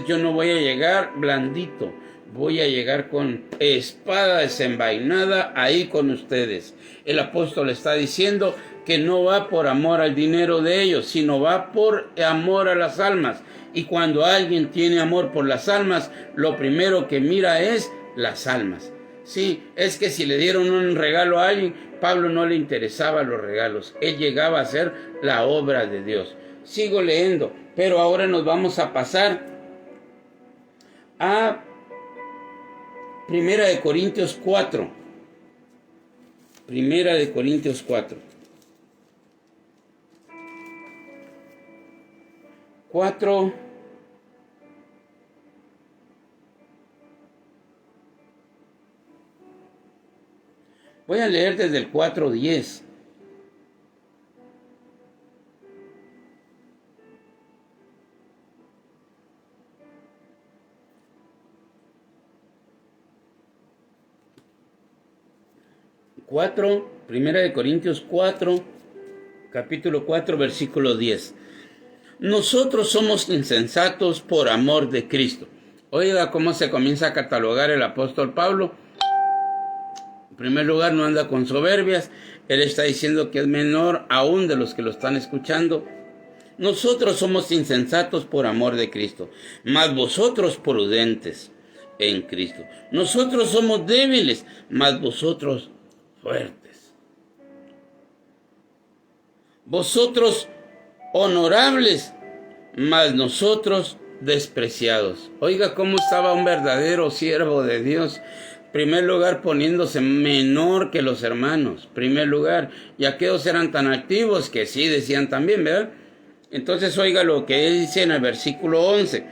yo no voy a llegar blandito. Voy a llegar con espada desenvainada ahí con ustedes. El apóstol está diciendo que no va por amor al dinero de ellos, sino va por amor a las almas. Y cuando alguien tiene amor por las almas, lo primero que mira es las almas. Sí, es que si le dieron un regalo a alguien, Pablo no le interesaban los regalos. Él llegaba a hacer la obra de Dios. Sigo leyendo, pero ahora nos vamos a pasar a 1 Corintios 4. 1 Corintios 4. 4. Voy a leer desde el 4:10. Primera de Corintios 4, capítulo 4, versículo 10. Nosotros somos insensatos por amor de Cristo. Oiga cómo se comienza a catalogar el apóstol Pablo. En primer lugar, no anda con soberbias. Él está diciendo que es menor aún de los que lo están escuchando. Nosotros somos insensatos por amor de Cristo, mas vosotros prudentes. en Cristo. Nosotros somos débiles, mas vosotros fuertes. Vosotros honorables, mas nosotros despreciados. Oiga cómo estaba un verdadero siervo de Dios. En primer lugar, poniéndose menor que los hermanos. Primer lugar, y aquellos eran tan activos que sí decían también, ¿verdad? Entonces oiga lo que dice en el versículo 11.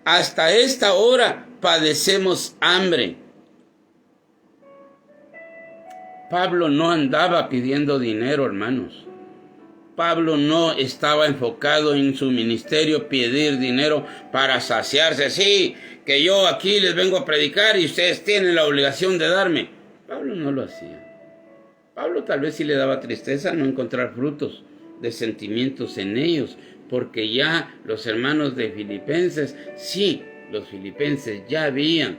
Hasta esta hora padecemos hambre. Pablo no andaba pidiendo dinero, hermanos. Pablo no estaba enfocado en su ministerio pedir dinero para saciarse. Sí, que yo aquí les vengo a predicar y ustedes tienen la obligación de darme. Pablo no lo hacía. Pablo tal vez sí le daba tristeza no encontrar frutos de sentimientos en ellos, porque ya los hermanos de Filipenses, sí, los filipenses ya habían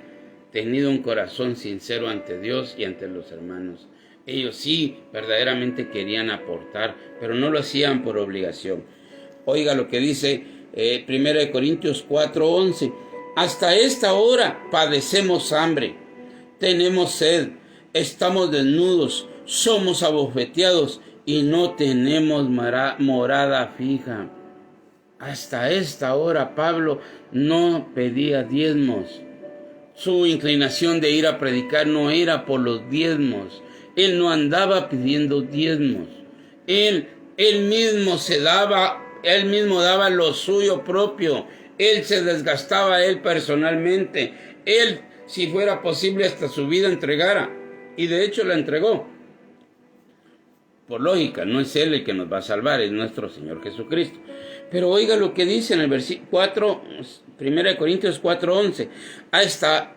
tenido un corazón sincero ante Dios y ante los hermanos. Ellos sí verdaderamente querían aportar, pero no lo hacían por obligación. Oiga lo que dice 1 Corintios 4:11. Hasta esta hora padecemos hambre, tenemos sed, estamos desnudos, somos abofeteados y no tenemos morada fija. Hasta esta hora Pablo no pedía diezmos. Su inclinación de ir a predicar no era por los diezmos. Él no andaba pidiendo diezmos. Él mismo daba lo suyo propio. Él se desgastaba él personalmente. Él, si fuera posible, hasta su vida entregara. Y de hecho la entregó. Por lógica, no es Él el que nos va a salvar, es nuestro Señor Jesucristo. Pero oiga lo que dice en el versículo 1 Corintios 4:11. Hasta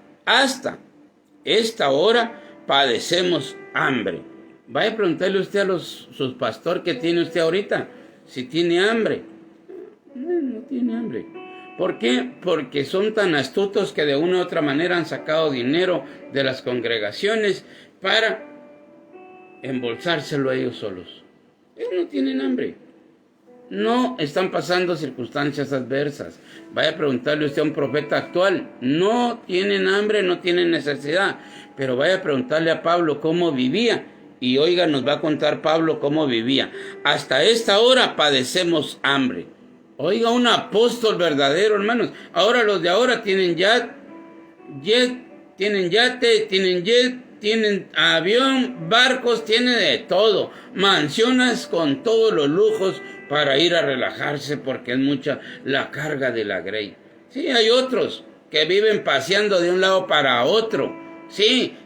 esta hora padecemos hambre. Vaya a preguntarle usted a sus pastores que tiene usted ahorita, si tiene hambre. No tiene hambre. ¿Por qué? Porque son tan astutos que de una u otra manera han sacado dinero de las congregaciones para embolsárselo a ellos solos. Ellos no tienen hambre. No están pasando circunstancias adversas. Vaya a preguntarle usted a un profeta actual. No tienen hambre, no tienen necesidad. Pero vaya a preguntarle a Pablo cómo vivía. Y oiga, nos va a contar Pablo cómo vivía. Hasta esta hora padecemos hambre. Oiga, un apóstol verdadero, hermanos. Ahora los de ahora tienen tienen yate, tienen jet, tienen avión, barcos, tienen de todo. Mansiones con todos los lujos para ir a relajarse porque es mucha la carga de la grey. Sí, hay otros que viven paseando de un lado para otro. Sí,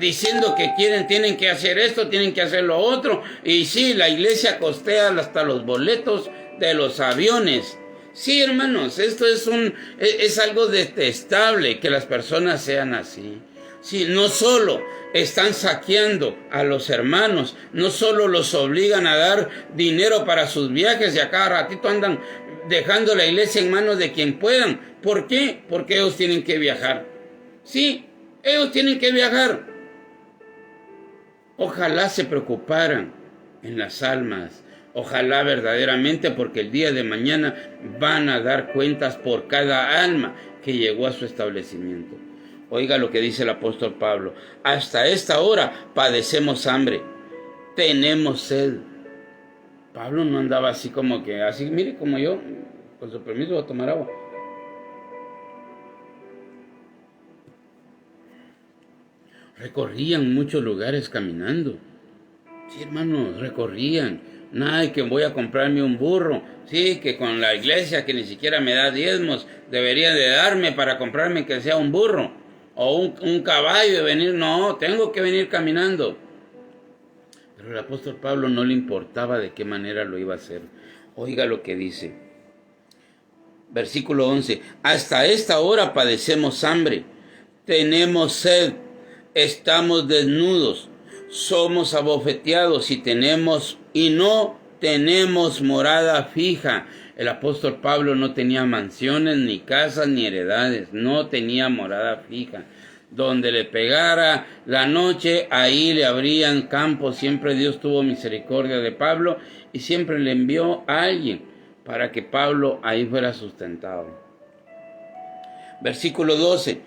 diciendo que tienen que hacer esto, tienen que hacer lo otro. Y sí, la iglesia costea hasta los boletos de los aviones. Sí, hermanos, esto es algo detestable que las personas sean así. Sí, no solo están saqueando a los hermanos, no solo los obligan a dar dinero para sus viajes y a cada ratito andan dejando la iglesia en manos de quien puedan. ¿Por qué? Porque ellos tienen que viajar. Sí, ellos tienen que viajar. Ojalá se preocuparan en las almas. Ojalá verdaderamente, porque el día de mañana van a dar cuentas por cada alma que llegó a su establecimiento. Oiga lo que dice el apóstol Pablo. Hasta esta hora padecemos hambre, tenemos sed. Pablo no andaba así como que, así, mire como yo, con su permiso voy a tomar agua. Recorrían muchos lugares caminando. Sí, hermanos, recorrían. Nada, que voy a comprarme un burro. Sí, que con la iglesia que ni siquiera me da diezmos, debería de darme para comprarme que sea un burro. O un caballo de venir. No, tengo que venir caminando. Pero el apóstol Pablo no le importaba de qué manera lo iba a hacer. Oiga lo que dice. Versículo 11. Hasta esta hora padecemos hambre. Tenemos sed. Estamos desnudos. Somos abofeteados y no tenemos morada fija. El apóstol Pablo no tenía mansiones, ni casas, ni heredades. No tenía morada fija. Donde le pegara la noche, ahí le abrían campo. Siempre Dios tuvo misericordia de Pablo y siempre le envió a alguien para que Pablo ahí fuera sustentado. Versículo 12.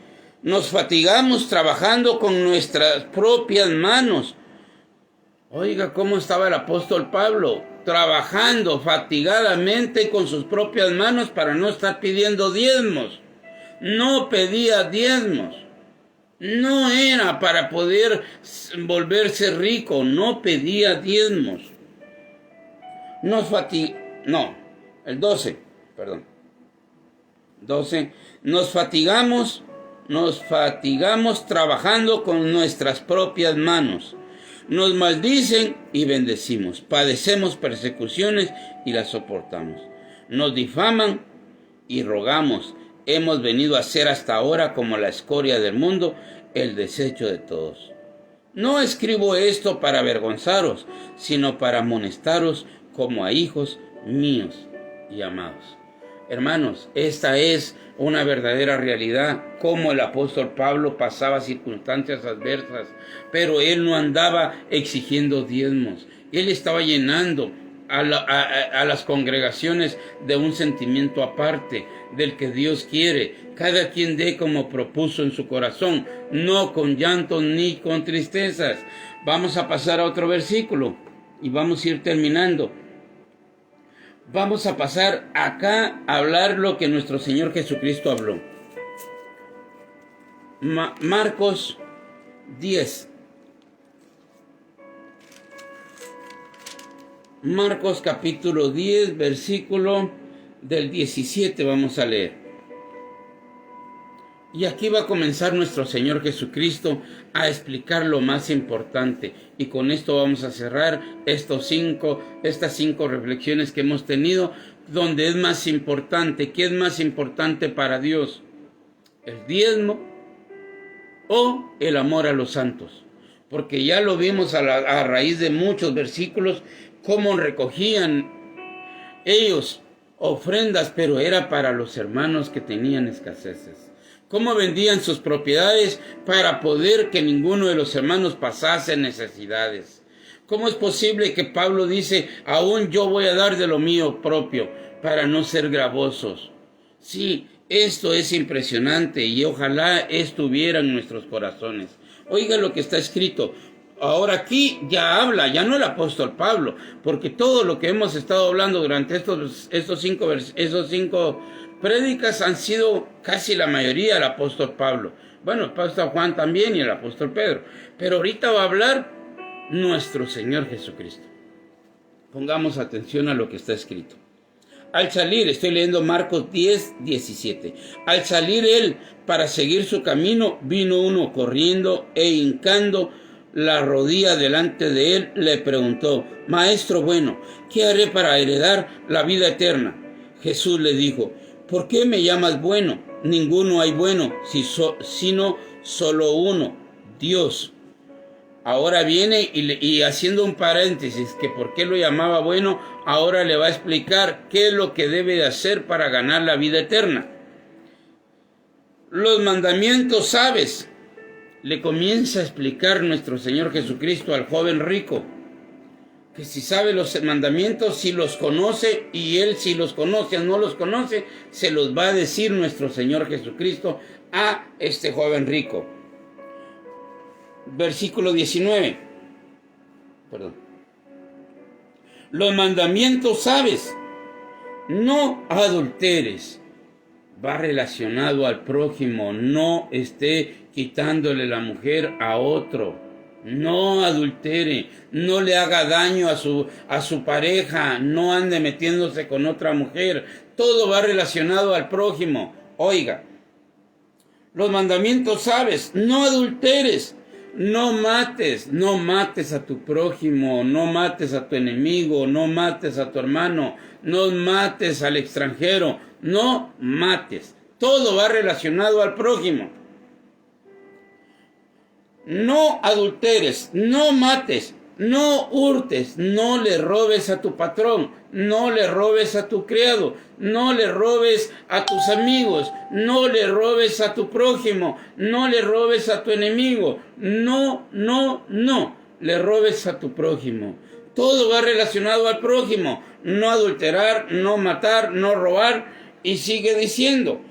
Nos fatigamos trabajando con nuestras propias manos. Oiga, ¿cómo estaba el apóstol Pablo? Trabajando fatigadamente con sus propias manos para no estar pidiendo diezmos. No pedía diezmos. No era para poder volverse rico. No pedía diezmos. El 12, perdón. 12. Nos fatigamos trabajando con nuestras propias manos. Nos maldicen y bendecimos. Padecemos persecuciones y las soportamos. Nos difaman y rogamos. Hemos venido a ser hasta ahora como la escoria del mundo, el desecho de todos. No escribo esto para avergonzaros, sino para amonestaros como a hijos míos y amados. Hermanos, esta es una verdadera realidad, como el apóstol Pablo pasaba circunstancias adversas, pero él no andaba exigiendo diezmos. Él estaba llenando a las congregaciones de un sentimiento aparte del que Dios quiere. Cada quien dé como propuso en su corazón, no con llanto ni con tristezas. Vamos a pasar a otro versículo y vamos a ir terminando. Vamos a pasar acá a hablar lo que nuestro Señor Jesucristo habló. Marcos 10. Marcos capítulo 10, versículo del 17 vamos a leer. Y aquí va a comenzar nuestro Señor Jesucristo a explicar lo más importante. Y con esto vamos a cerrar estas cinco reflexiones que hemos tenido, donde es más importante. ¿Qué es más importante para Dios? ¿El diezmo o el amor a los santos? Porque ya lo vimos a raíz de muchos versículos, cómo recogían ellos ofrendas, pero era para los hermanos que tenían escaseces. Cómo vendían sus propiedades para poder que ninguno de los hermanos pasase necesidades. ¿Cómo es posible que Pablo dice, aún yo voy a dar de lo mío propio para no ser gravosos? Sí, esto es impresionante y ojalá estuviera en nuestros corazones. Oiga lo que está escrito. Ahora aquí ya habla, ya no el apóstol Pablo, porque todo lo que hemos estado hablando durante estos cinco prédicas han sido casi la mayoría del apóstol Pablo. Bueno, el apóstol Juan también y el apóstol Pedro. Pero ahorita va a hablar nuestro Señor Jesucristo. Pongamos atención a lo que está escrito. Al salir, estoy leyendo Marcos 10, 17. Al salir él para seguir su camino, vino uno corriendo e hincando la rodilla delante de él, le preguntó, Maestro bueno, ¿qué haré para heredar la vida eterna? Jesús le dijo, ¿por qué me llamas bueno? Ninguno hay bueno, sino solo uno, Dios. Ahora viene y haciendo un paréntesis, que por qué lo llamaba bueno, ahora le va a explicar qué es lo que debe de hacer para ganar la vida eterna. Los mandamientos sabes, le comienza a explicar nuestro Señor Jesucristo al joven rico, que si sabe los mandamientos, si los conoce, y él si los conoce o no los conoce, se los va a decir nuestro Señor Jesucristo a este joven rico. Versículo 19. Los mandamientos sabes, no adulteres. Va relacionado al prójimo, no esté quitándole la mujer a otro. No adultere, no le haga daño a su pareja, no ande metiéndose con otra mujer. Todo va relacionado al prójimo. Oiga, los mandamientos sabes, no adulteres, no mates a tu prójimo, no mates a tu enemigo, no mates a tu hermano, no mates al extranjero, no mates. Todo va relacionado al prójimo. No adulteres, no mates, no hurtes, no le robes a tu patrón, no le robes a tu criado, no le robes a tus amigos, no le robes a tu prójimo, no le robes a tu enemigo, no le robes a tu prójimo. Todo va relacionado al prójimo. No adulterar, no matar, no robar. Y sigue diciendo,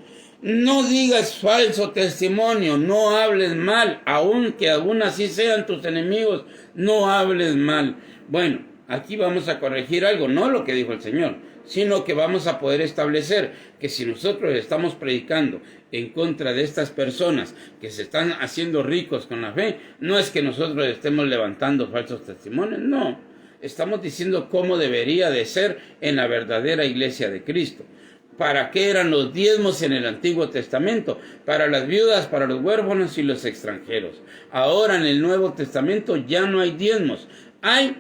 No digas falso testimonio, no hables mal, aunque aún así sean tus enemigos, no hables mal. Bueno, aquí vamos a corregir algo, no lo que dijo el Señor, sino que vamos a poder establecer que si nosotros estamos predicando en contra de estas personas que se están haciendo ricos con la fe, no es que nosotros estemos levantando falsos testimonios, no. Estamos diciendo cómo debería de ser en la verdadera iglesia de Cristo. ¿Para qué eran los diezmos en el Antiguo Testamento? Para las viudas, para los huérfanos y los extranjeros. Ahora en el Nuevo Testamento ya no hay diezmos. Hay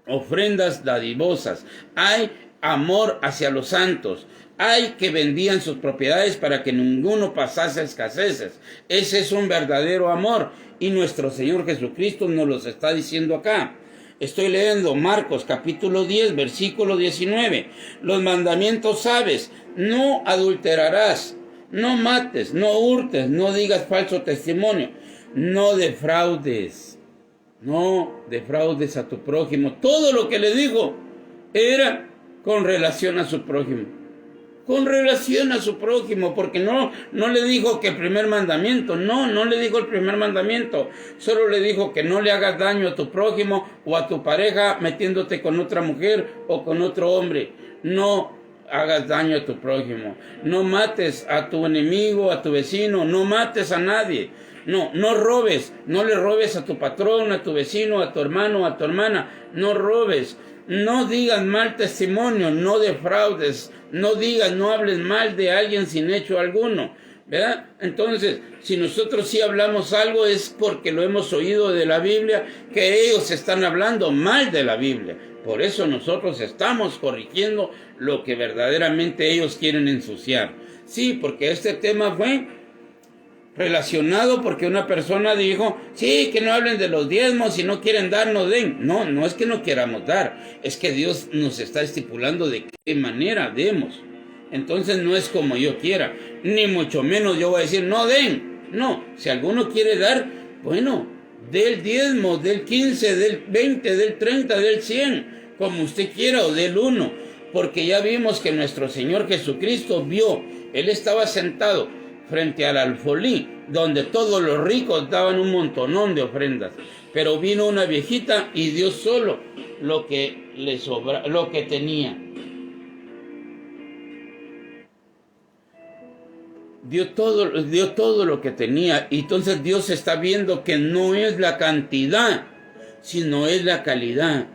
ofrendas dadivosas. Hay amor hacia los santos. Hay que vendían sus propiedades para que ninguno pasase escaseces. Ese es un verdadero amor. Y nuestro Señor Jesucristo nos los está diciendo acá. Estoy leyendo Marcos capítulo 10, versículo 19. Los mandamientos sabes, no adulterarás, no mates, no hurtes, no digas falso testimonio, no defraudes a tu prójimo. Todo lo que le dijo era con relación a su prójimo. Con relación a su prójimo, porque no le dijo que el primer mandamiento, no le dijo el primer mandamiento, solo le dijo que no le hagas daño a tu prójimo o a tu pareja metiéndote con otra mujer o con otro hombre. No hagas daño a tu prójimo, no mates a tu enemigo, a tu vecino, no mates a nadie. No robes, no le robes a tu patrón, a tu vecino, a tu hermano, a tu hermana, no robes. No digas mal testimonio, no defraudes, no hables mal de alguien sin hecho alguno, ¿verdad? Entonces, si nosotros sí hablamos algo es porque lo hemos oído de la Biblia, que ellos están hablando mal de la Biblia. Por eso nosotros estamos corrigiendo lo que verdaderamente ellos quieren ensuciar. Sí, porque este tema fue relacionado porque una persona dijo, sí, que no hablen de los diezmos, si no quieren dar, no den. No es que no queramos dar, es que Dios nos está estipulando de qué manera demos. Entonces no es como yo quiera, ni mucho menos yo voy a decir, no den. No, si alguno quiere dar, bueno, del diezmo, del 15, del 20, del 30, del 100, como usted quiera, o del 1, porque ya vimos que nuestro Señor Jesucristo vio, Él estaba sentado frente al alfolí, donde todos los ricos daban un montonón de ofrendas, pero vino una viejita y dio solo lo que le sobra, lo que tenía. Dio todo lo que tenía, y entonces Dios está viendo que no es la cantidad, sino es la calidad.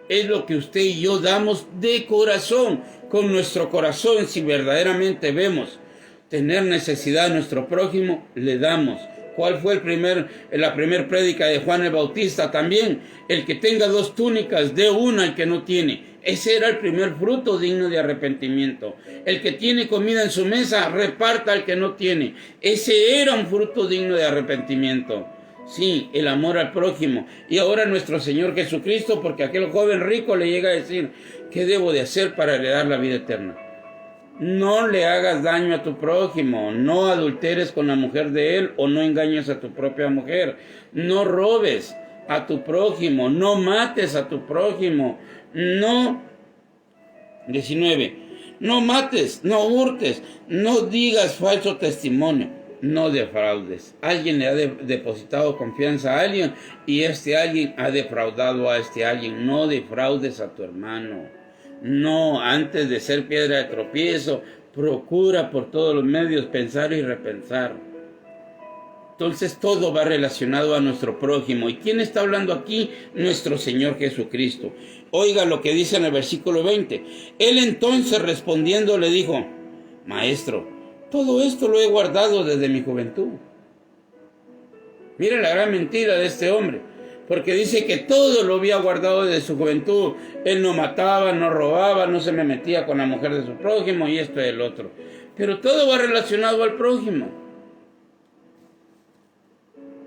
Es lo que usted y yo damos de corazón, con nuestro corazón, si verdaderamente vemos tener necesidad a nuestro prójimo, le damos. ¿Cuál fue la primer prédica de Juan el Bautista? También, el que tenga 2 túnicas, dé una al que no tiene. Ese era el primer fruto digno de arrepentimiento. El que tiene comida en su mesa, reparta al que no tiene. Ese era un fruto digno de arrepentimiento. Sí, el amor al prójimo. Y ahora nuestro Señor Jesucristo, porque aquel joven rico le llega a decir, ¿qué debo de hacer para heredar la vida eterna? No le hagas daño a tu prójimo, no adulteres con la mujer de él o no engañes a tu propia mujer, no robes a tu prójimo, no mates a tu prójimo, 19, no mates, no hurtes, no digas falso testimonio, no defraudes. Alguien le ha depositado confianza a alguien y este alguien ha defraudado a este alguien. No defraudes a tu hermano. No, antes de ser piedra de tropiezo, procura por todos los medios pensar y repensar. Entonces todo va relacionado a nuestro prójimo. ¿Y quién está hablando aquí? Nuestro Señor Jesucristo. Oiga lo que dice en el versículo 20. Él entonces respondiendo le dijo, Maestro, todo esto lo he guardado desde mi juventud. Mire la gran mentira de este hombre. Porque dice que todo lo había guardado desde su juventud. Él no mataba, no robaba, no se me metía con la mujer de su prójimo y esto y el otro. Pero todo va relacionado al prójimo.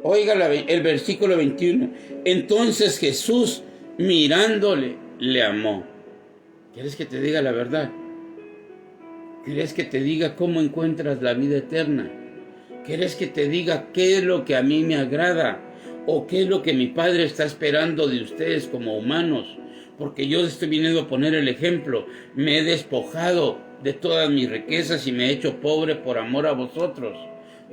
Oiga el versículo 21. Entonces Jesús, mirándole, le amó. ¿Quieres que te diga la verdad? ¿Quieres que te diga cómo encuentras la vida eterna? ¿Quieres que te diga qué es lo que a mí me agrada? ¿O qué es lo que mi Padre está esperando de ustedes como humanos? Porque yo estoy viniendo a poner el ejemplo. Me he despojado de todas mis riquezas y me he hecho pobre por amor a vosotros.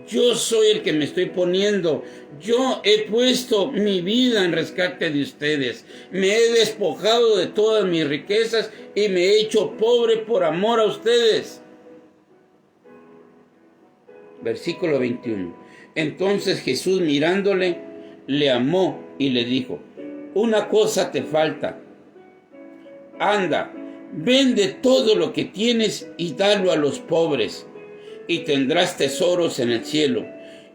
Yo soy el que me estoy poniendo. Yo he puesto mi vida en rescate de ustedes. Me he despojado de todas mis riquezas y me he hecho pobre por amor a ustedes. Versículo 21. Entonces Jesús, mirándole, le amó y le dijo: una cosa te falta. Anda, vende todo lo que tienes y dalo a los pobres, y tendrás tesoros en el cielo.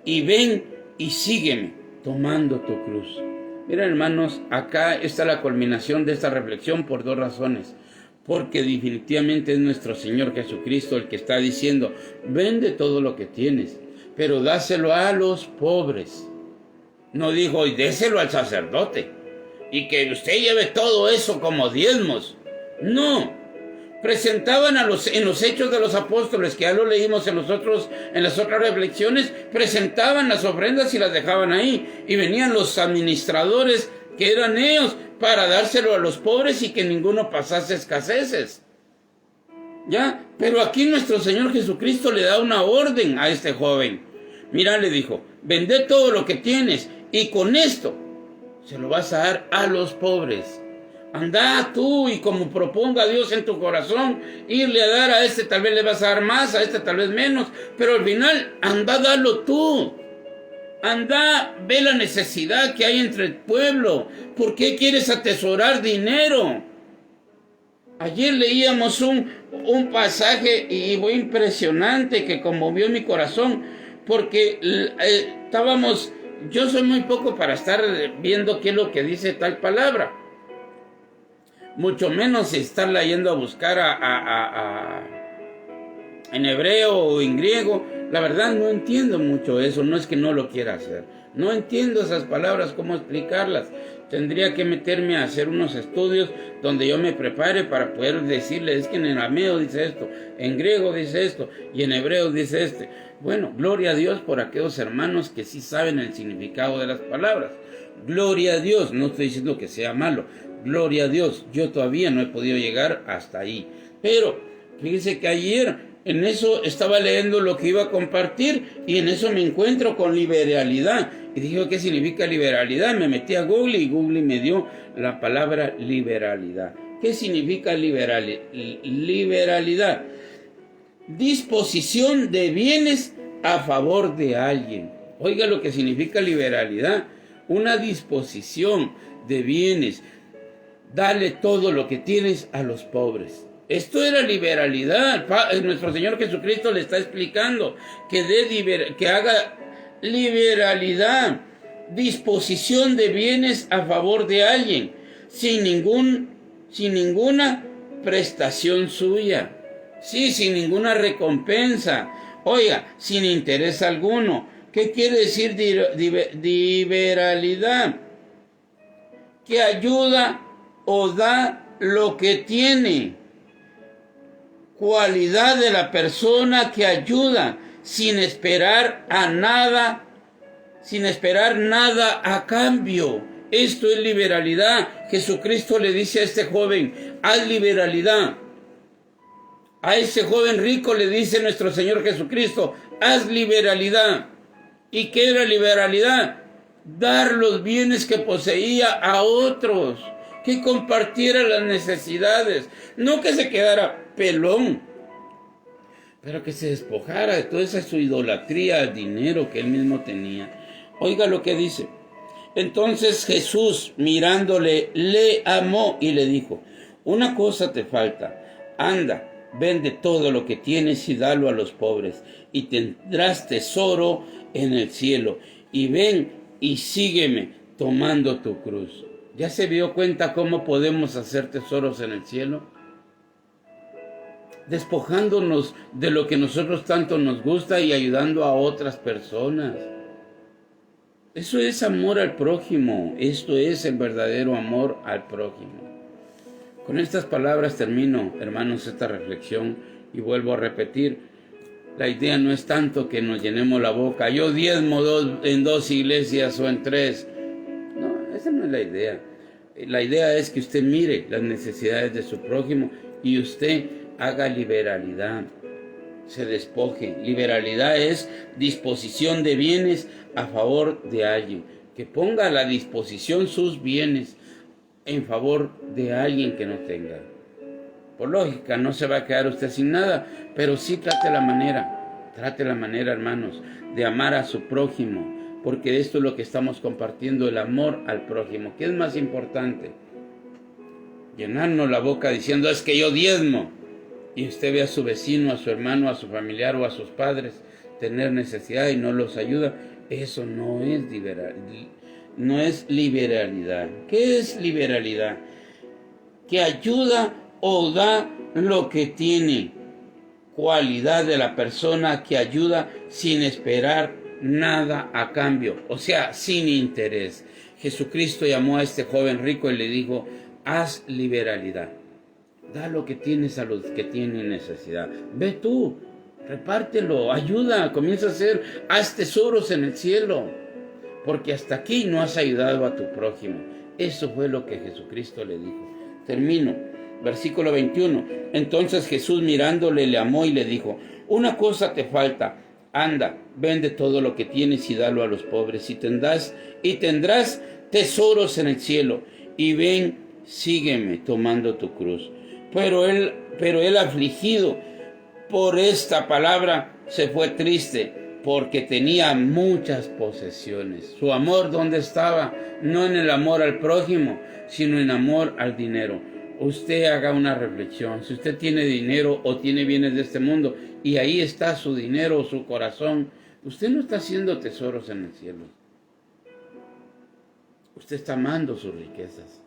Y ven y sígueme, tomando tu cruz. Miren, hermanos, acá está la culminación de esta reflexión por dos razones. Porque definitivamente es nuestro Señor Jesucristo el que está diciendo: vende todo lo que tienes, pero dáselo a los pobres. No dijo: y déselo al sacerdote, y que usted lleve todo eso como diezmos. No. Presentaban en los Hechos de los Apóstoles, que ya lo leímos en las otras reflexiones, presentaban las ofrendas y las dejaban ahí. Y venían los administradores, que eran ellos, para dárselo a los pobres y que ninguno pasase escaseces. ¿Ya? Pero aquí nuestro Señor Jesucristo le da una orden a este joven. Mira, le dijo: vende todo lo que tienes y con esto se lo vas a dar a los pobres. Anda tú y como proponga Dios en tu corazón, irle a dar a este, tal vez le vas a dar más, a este tal vez menos, pero al final anda, dalo tú. Anda, ve la necesidad que hay entre el pueblo. ¿Por qué quieres atesorar dinero? Ayer leíamos un pasaje y fue impresionante que conmovió mi corazón, porque yo soy muy poco para estar viendo qué es lo que dice tal palabra, mucho menos estarla yendo a buscar en hebreo o en griego. La verdad no entiendo mucho eso, no es que no lo quiera hacer, no entiendo esas palabras, cómo explicarlas. Tendría que meterme a hacer unos estudios donde yo me prepare para poder decirle: es que en arameo dice esto, en griego dice esto y en hebreo dice este. Bueno, gloria a Dios por aquellos hermanos que sí saben el significado de las palabras. Gloria a Dios, no estoy diciendo que sea malo, gloria a Dios, yo todavía no he podido llegar hasta ahí. Pero fíjese que ayer en eso estaba leyendo lo que iba a compartir y en eso me encuentro con liberalidad. Y dije: ¿qué significa liberalidad? Me metí a Google y Google me dio la palabra liberalidad. ¿Qué significa liberalidad? Disposición de bienes a favor de alguien. Oiga lo que significa liberalidad: una disposición de bienes. Dale todo lo que tienes a los pobres. Esto era liberalidad. Nuestro Señor Jesucristo le está explicando que haga liberalidad, disposición de bienes a favor de alguien, sin ninguna prestación suya. Sí, sin ninguna recompensa. Oiga, sin interés alguno. ¿Qué quiere decir liberalidad? Que ayuda o da lo que tiene. Cualidad de la persona que ayuda sin esperar nada a cambio. Esto es liberalidad. Jesucristo le dice a este joven: haz liberalidad. A ese joven rico le dice nuestro Señor Jesucristo: haz liberalidad. ¿Y qué era liberalidad? Dar los bienes que poseía a otros, que compartiera las necesidades, no que se quedara pelón, pero que se despojara de toda esa su idolatría al dinero que él mismo tenía. Oiga lo que dice: entonces Jesús, mirándole, le amó y le dijo: una cosa te falta. Anda, vende todo lo que tienes y dalo a los pobres, y tendrás tesoro en el cielo. Y ven y sígueme, tomando tu cruz. ¿Ya se dio cuenta cómo podemos hacer tesoros en el cielo? Despojándonos de lo que nosotros tanto nos gusta y ayudando a otras personas. Eso es amor al prójimo. Esto es el verdadero amor al prójimo. Con estas palabras termino, hermanos, esta reflexión y vuelvo a repetir: la idea no es tanto que nos llenemos la boca. Yo diezmo en 2 iglesias o en 3. No, esa no es la idea. La idea es que usted mire las necesidades de su prójimo y usted haga liberalidad, se despoje. Liberalidad es disposición de bienes a favor de alguien, que ponga a la disposición sus bienes en favor de alguien que no tenga. Por lógica, no se va a quedar usted sin nada, pero sí trate la manera, hermanos, de amar a su prójimo, porque esto es lo que estamos compartiendo, el amor al prójimo. ¿Qué es más importante? Llenarnos la boca diciendo, es que yo diezmo, y usted ve a su vecino, a su hermano, a su familiar o a sus padres tener necesidad y no los ayuda. Eso no es liberalidad. ¿Qué es liberalidad? Que ayuda o da lo que tiene. Cualidad de la persona que ayuda sin esperar nada a cambio, o sea, sin interés. Jesucristo llamó a este joven rico y le dijo, haz liberalidad. Da lo que tienes a los que tienen necesidad. Ve tú, repártelo, ayuda, comienza a haz tesoros en el cielo, porque hasta aquí no has ayudado a tu prójimo. Eso fue lo que Jesucristo le dijo. Termino. Versículo 21. Entonces Jesús mirándole le amó y le dijo, una cosa te falta, anda, vende todo lo que tienes y dalo a los pobres y tendrás tesoros en el cielo, y ven, sígueme tomando tu cruz. Pero él afligido por esta palabra se fue triste, porque tenía muchas posesiones. Su amor, ¿dónde estaba? No en el amor al prójimo, sino en amor al dinero. Usted haga una reflexión. Si usted tiene dinero o tiene bienes de este mundo y ahí está su dinero o su corazón, usted no está haciendo tesoros en el cielo. Usted está amando sus riquezas.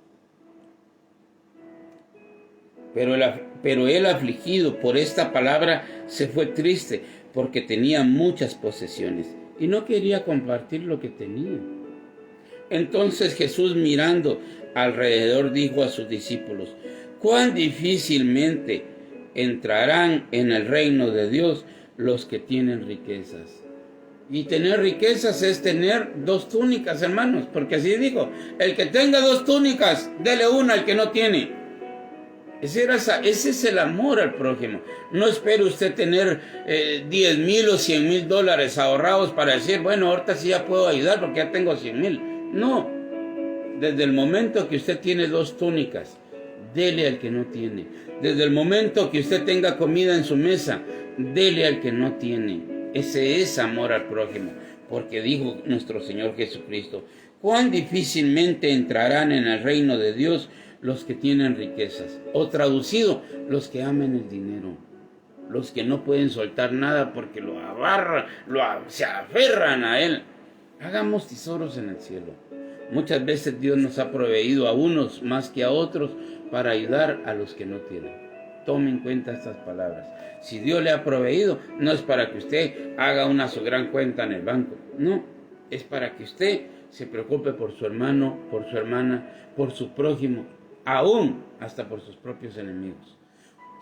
Pero él afligido por esta palabra se fue triste, porque tenía muchas posesiones y no quería compartir lo que tenía. Entonces Jesús, mirando alrededor, dijo a sus discípulos, cuán difícilmente entrarán en el reino de Dios los que tienen riquezas. Y tener riquezas es tener 2 túnicas, hermanos, porque así dijo, el que tenga 2 túnicas, dele una al que no tiene. Ese es el amor al prójimo. No espere usted tener 10,000 o 100,000 dólares ahorrados para decir, bueno, ahorita sí ya puedo ayudar porque ya tengo 100,000. No, desde el momento que usted tiene 2 túnicas, dele al que no tiene. Desde el momento que usted tenga comida en su mesa, dele al que no tiene. Ese es amor al prójimo, porque dijo nuestro Señor Jesucristo, cuán difícilmente entrarán en el reino de Dios los que tienen riquezas, o traducido, los que aman el dinero, los que no pueden soltar nada porque lo agarran, se aferran a él. Hagamos tesoros en el cielo. Muchas veces Dios nos ha proveído a unos más que a otros para ayudar a los que no tienen. Tome en cuenta estas palabras. Si Dios le ha proveído, no es para que usted haga su gran cuenta en el banco. No, es para que usted se preocupe por su hermano, por su hermana, por su prójimo, aún hasta por sus propios enemigos.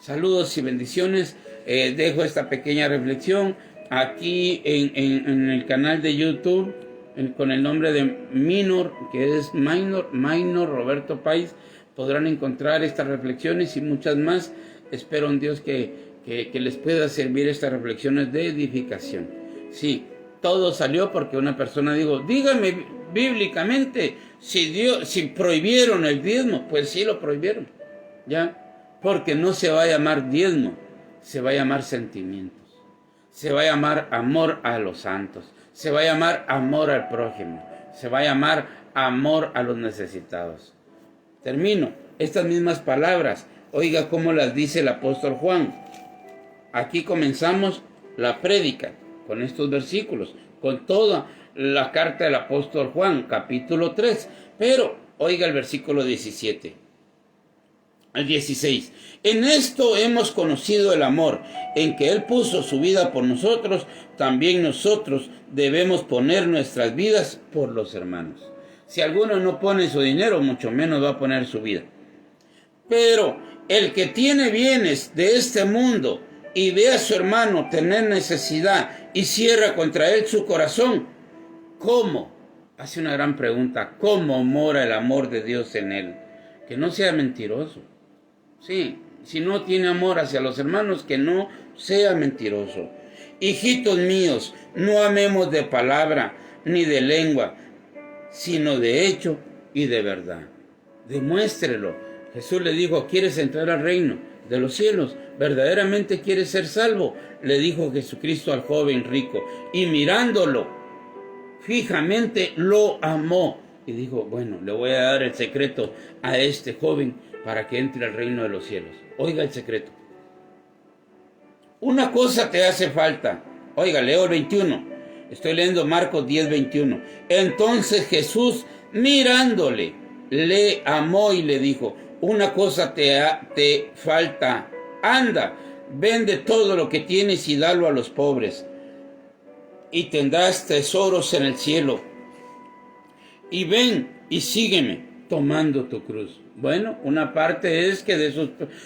Saludos y bendiciones. Dejo esta pequeña reflexión aquí en el canal de YouTube con el nombre de Minor, que es Minor Roberto Páez. Podrán encontrar estas reflexiones y muchas más. Espero en Dios que les pueda servir estas reflexiones de edificación. Sí, todo salió porque una persona dijo, dígame bíblicamente si prohibieron el diezmo. Pues sí lo prohibieron, ya, porque no se va a llamar diezmo, se va a llamar sentimientos, se va a llamar amor a los santos, se va a llamar amor al prójimo, se va a llamar amor a los necesitados. Termino. Estas mismas palabras, oiga cómo las dice el apóstol Juan. Aquí comenzamos la prédica con estos versículos, con toda la carta del apóstol Juan, capítulo 3. Pero oiga el versículo 17. El 16. En esto hemos conocido el amor, en que Él puso su vida por nosotros, también nosotros debemos poner nuestras vidas por los hermanos. Si alguno no pone su dinero, mucho menos va a poner su vida. Pero el que tiene bienes de este mundo y ve a su hermano tener necesidad y cierra contra él su corazón, ¿cómo? Hace una gran pregunta. ¿Cómo mora el amor de Dios en él? Que no sea mentiroso. Sí, Si no tiene amor hacia los hermanos, que no sea mentiroso. Hijitos míos, no amemos de palabra ni de lengua, sino de hecho y de verdad. Demuéstrelo. Jesús le dijo, ¿quieres entrar al reino de los cielos? ¿Verdaderamente quieres ser salvo? Le dijo Jesucristo al joven rico. Y mirándolo fijamente, lo amó. Y dijo, bueno, le voy a dar el secreto a este joven para que entre al reino de los cielos. Oiga el secreto. Una cosa te hace falta. Oiga, leo el 21. Estoy leyendo Marcos 10, 21. Entonces Jesús, mirándole, le amó y le dijo, una cosa te falta. Anda, vende todo lo que tienes y dalo a los pobres, y tendrás tesoros en el cielo. Y ven y sígueme tomando tu cruz. Bueno, una parte es que de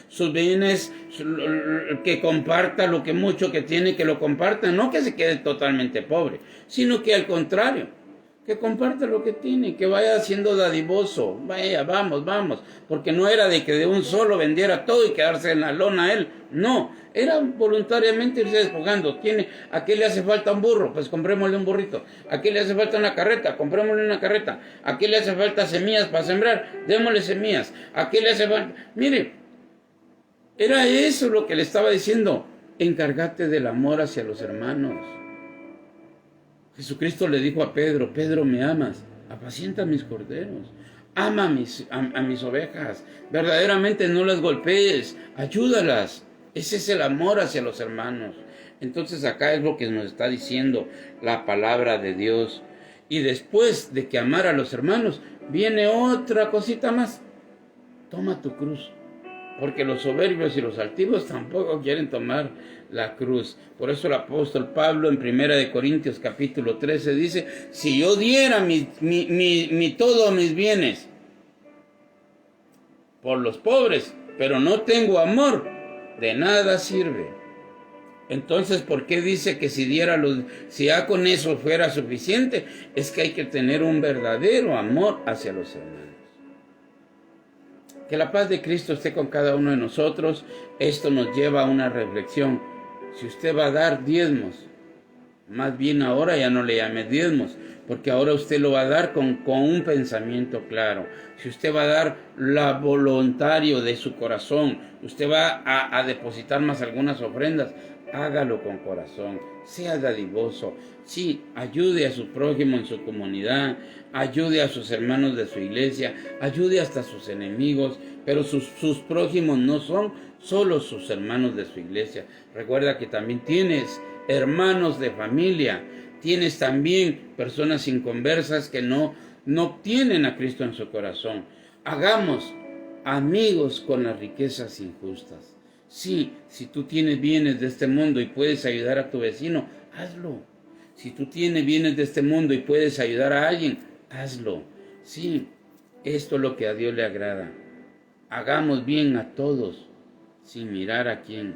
sus bienes, que comparta lo que mucho que tiene, que lo comparta, no que se quede totalmente pobre, sino que al contrario, que comparta lo que tiene, que vaya siendo dadivoso, vaya, vamos, porque no era de que de un solo vendiera todo y quedarse en la lona él, no, era voluntariamente irse despojando. ¿A qué le hace falta un burro? Pues comprémosle un burrito. ¿A qué le hace falta una carreta? Comprémosle una carreta. ¿A qué le hace falta semillas para sembrar? Démosle semillas. ¿A qué le hace falta? Mire, era eso lo que le estaba diciendo, encárgate del amor hacia los hermanos. Jesucristo le dijo a Pedro, Pedro, ¿me amas? Apacienta mis corderos, ama a mis ovejas, verdaderamente no las golpees, ayúdalas. Ese es el amor hacia los hermanos. Entonces acá es lo que nos está diciendo la palabra de Dios. Y después de que amar a los hermanos, viene otra cosita más. Toma tu cruz. Porque los soberbios y los altivos tampoco quieren tomar la cruz. Por eso el apóstol Pablo en 1 Corintios capítulo 13 dice, si yo diera todos mis bienes por los pobres, pero no tengo amor, de nada sirve. Entonces, ¿por qué dice que si ya con eso fuera suficiente? Es que hay que tener un verdadero amor hacia los hermanos. Que la paz de Cristo esté con cada uno de nosotros. Esto nos lleva a una reflexión. Si usted va a dar diezmos, más bien ahora ya no le llame diezmos, porque ahora usted lo va a dar con un pensamiento claro. Si usted va a dar la voluntario de su corazón, usted va a depositar más algunas ofrendas, hágalo con corazón, sea dadivoso. Sí, ayude a su prójimo en su comunidad, ayude a sus hermanos de su iglesia, ayude hasta a sus enemigos, pero sus prójimos no son solo sus hermanos de su iglesia. Recuerda que también tienes hermanos de familia, tienes también personas inconversas que no tienen a Cristo en su corazón. Hagamos amigos con las riquezas injustas. Sí, si tú tienes bienes de este mundo y puedes ayudar a tu vecino, hazlo. Si tú tienes bienes de este mundo y puedes ayudar a alguien, hazlo. Sí, esto es lo que a Dios le agrada. Hagamos bien a todos, sin mirar a quién.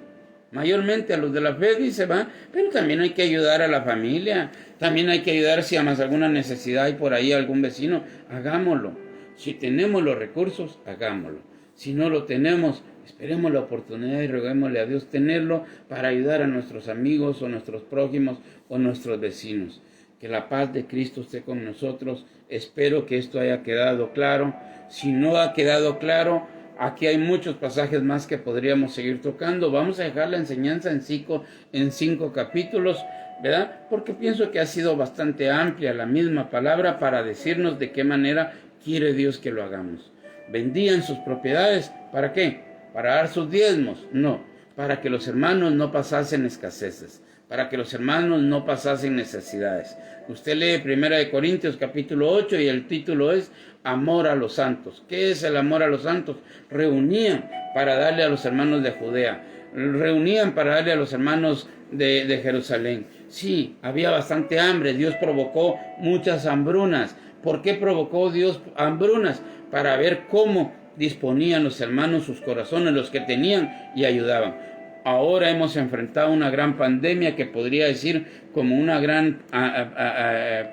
Mayormente a los de la fe, dice, pero también hay que ayudar a la familia. También hay que ayudar si más alguna necesidad hay por ahí algún vecino. Hagámoslo. Si tenemos los recursos, hagámoslo. Si no lo tenemos, esperemos la oportunidad y roguémosle a Dios tenerlo para ayudar a nuestros amigos o nuestros prójimos o nuestros vecinos. Que la paz de Cristo esté con nosotros. Espero que esto haya quedado claro. Si no ha quedado claro, aquí hay muchos pasajes más que podríamos seguir tocando. Vamos a dejar la enseñanza en 5 capítulos, ¿verdad? Porque pienso que ha sido bastante amplia la misma palabra para decirnos de qué manera quiere Dios que lo hagamos. Vendían sus propiedades, ¿para qué? ¿Para dar sus diezmos? No, para que los hermanos no pasasen escaseces, para que los hermanos no pasasen necesidades. Usted lee 1 Corintios capítulo 8 y el título es Amor a los santos. ¿Qué es el amor a los santos? Reunían para darle a los hermanos de Judea, reunían para darle a los hermanos de Jerusalén. Sí, había bastante hambre, Dios provocó muchas hambrunas. ¿Por qué provocó Dios hambrunas? Para ver cómo disponían los hermanos sus corazones, los que tenían, y ayudaban. Ahora hemos enfrentado una gran pandemia que podría decir como una gran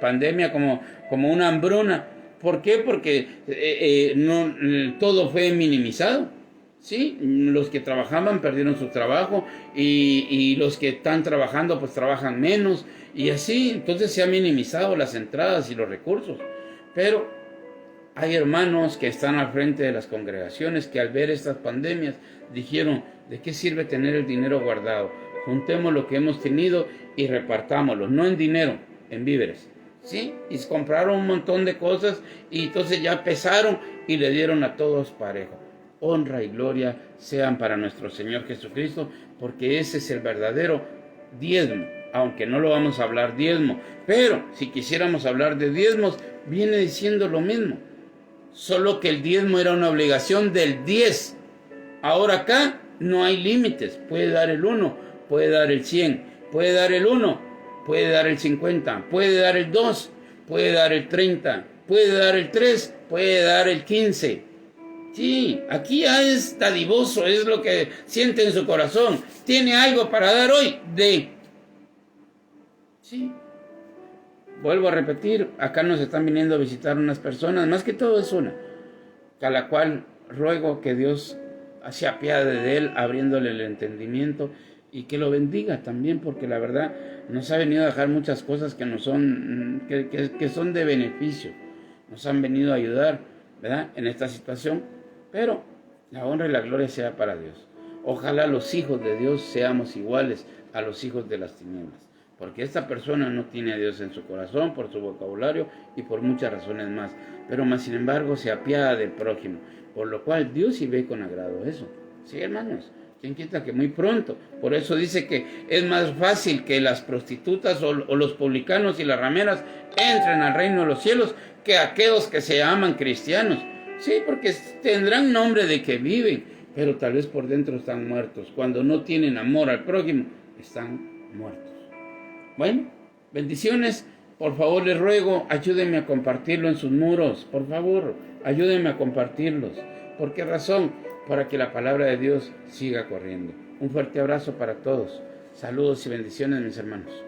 pandemia, como una hambruna. ¿Por qué? Porque todo fue minimizado. Sí, los que trabajaban perdieron su trabajo y los que están trabajando pues trabajan menos y así, entonces se han minimizado las entradas y los recursos. Pero hay hermanos que están al frente de las congregaciones que al ver estas pandemias dijeron, ¿de qué sirve tener el dinero guardado? Juntemos lo que hemos tenido y repartámoslo, no en dinero, en víveres. ¿Sí? Y compraron un montón de cosas y entonces ya pesaron y le dieron a todos parejo. Honra y gloria sean para nuestro Señor Jesucristo, porque ese es el verdadero diezmo, aunque no lo vamos a hablar diezmo, pero si quisiéramos hablar de diezmos, viene diciendo lo mismo, solo que el diezmo era una obligación del 10. Ahora acá no hay límites, puede dar el 1, puede dar el 100, puede dar el 1, puede dar el 50, puede dar el 2, puede dar el 30, puede dar el 3, puede dar el 15. Sí, aquí ya es dadivoso, es lo que siente en su corazón. ¿Tiene algo para dar hoy? De. Sí. Vuelvo a repetir, acá nos están viniendo a visitar unas personas, más que todo es una, a la cual ruego que Dios se apiade de él, abriéndole el entendimiento y que lo bendiga también, porque la verdad nos ha venido a dejar muchas cosas que no son, que son de beneficio. Nos han venido a ayudar, ¿verdad?, en esta situación. Pero la honra y la gloria sea para Dios. Ojalá los hijos de Dios seamos iguales a los hijos de las tinieblas. Porque esta persona no tiene a Dios en su corazón, por su vocabulario y por muchas razones más. Pero más sin embargo se apiada del prójimo. Por lo cual Dios sí ve con agrado eso. Sí, hermanos. ¿Quién quita que muy pronto? Por eso dice que es más fácil que las prostitutas o los publicanos y las rameras entren al reino de los cielos que aquellos que se llaman cristianos. Sí, porque tendrán nombre de que viven, pero tal vez por dentro están muertos. Cuando no tienen amor al prójimo, están muertos. Bueno, bendiciones. Por favor, les ruego, ayúdenme a compartirlo en sus muros. Por favor, ayúdenme a compartirlos. ¿Por qué razón? Para que la palabra de Dios siga corriendo. Un fuerte abrazo para todos. Saludos y bendiciones, mis hermanos.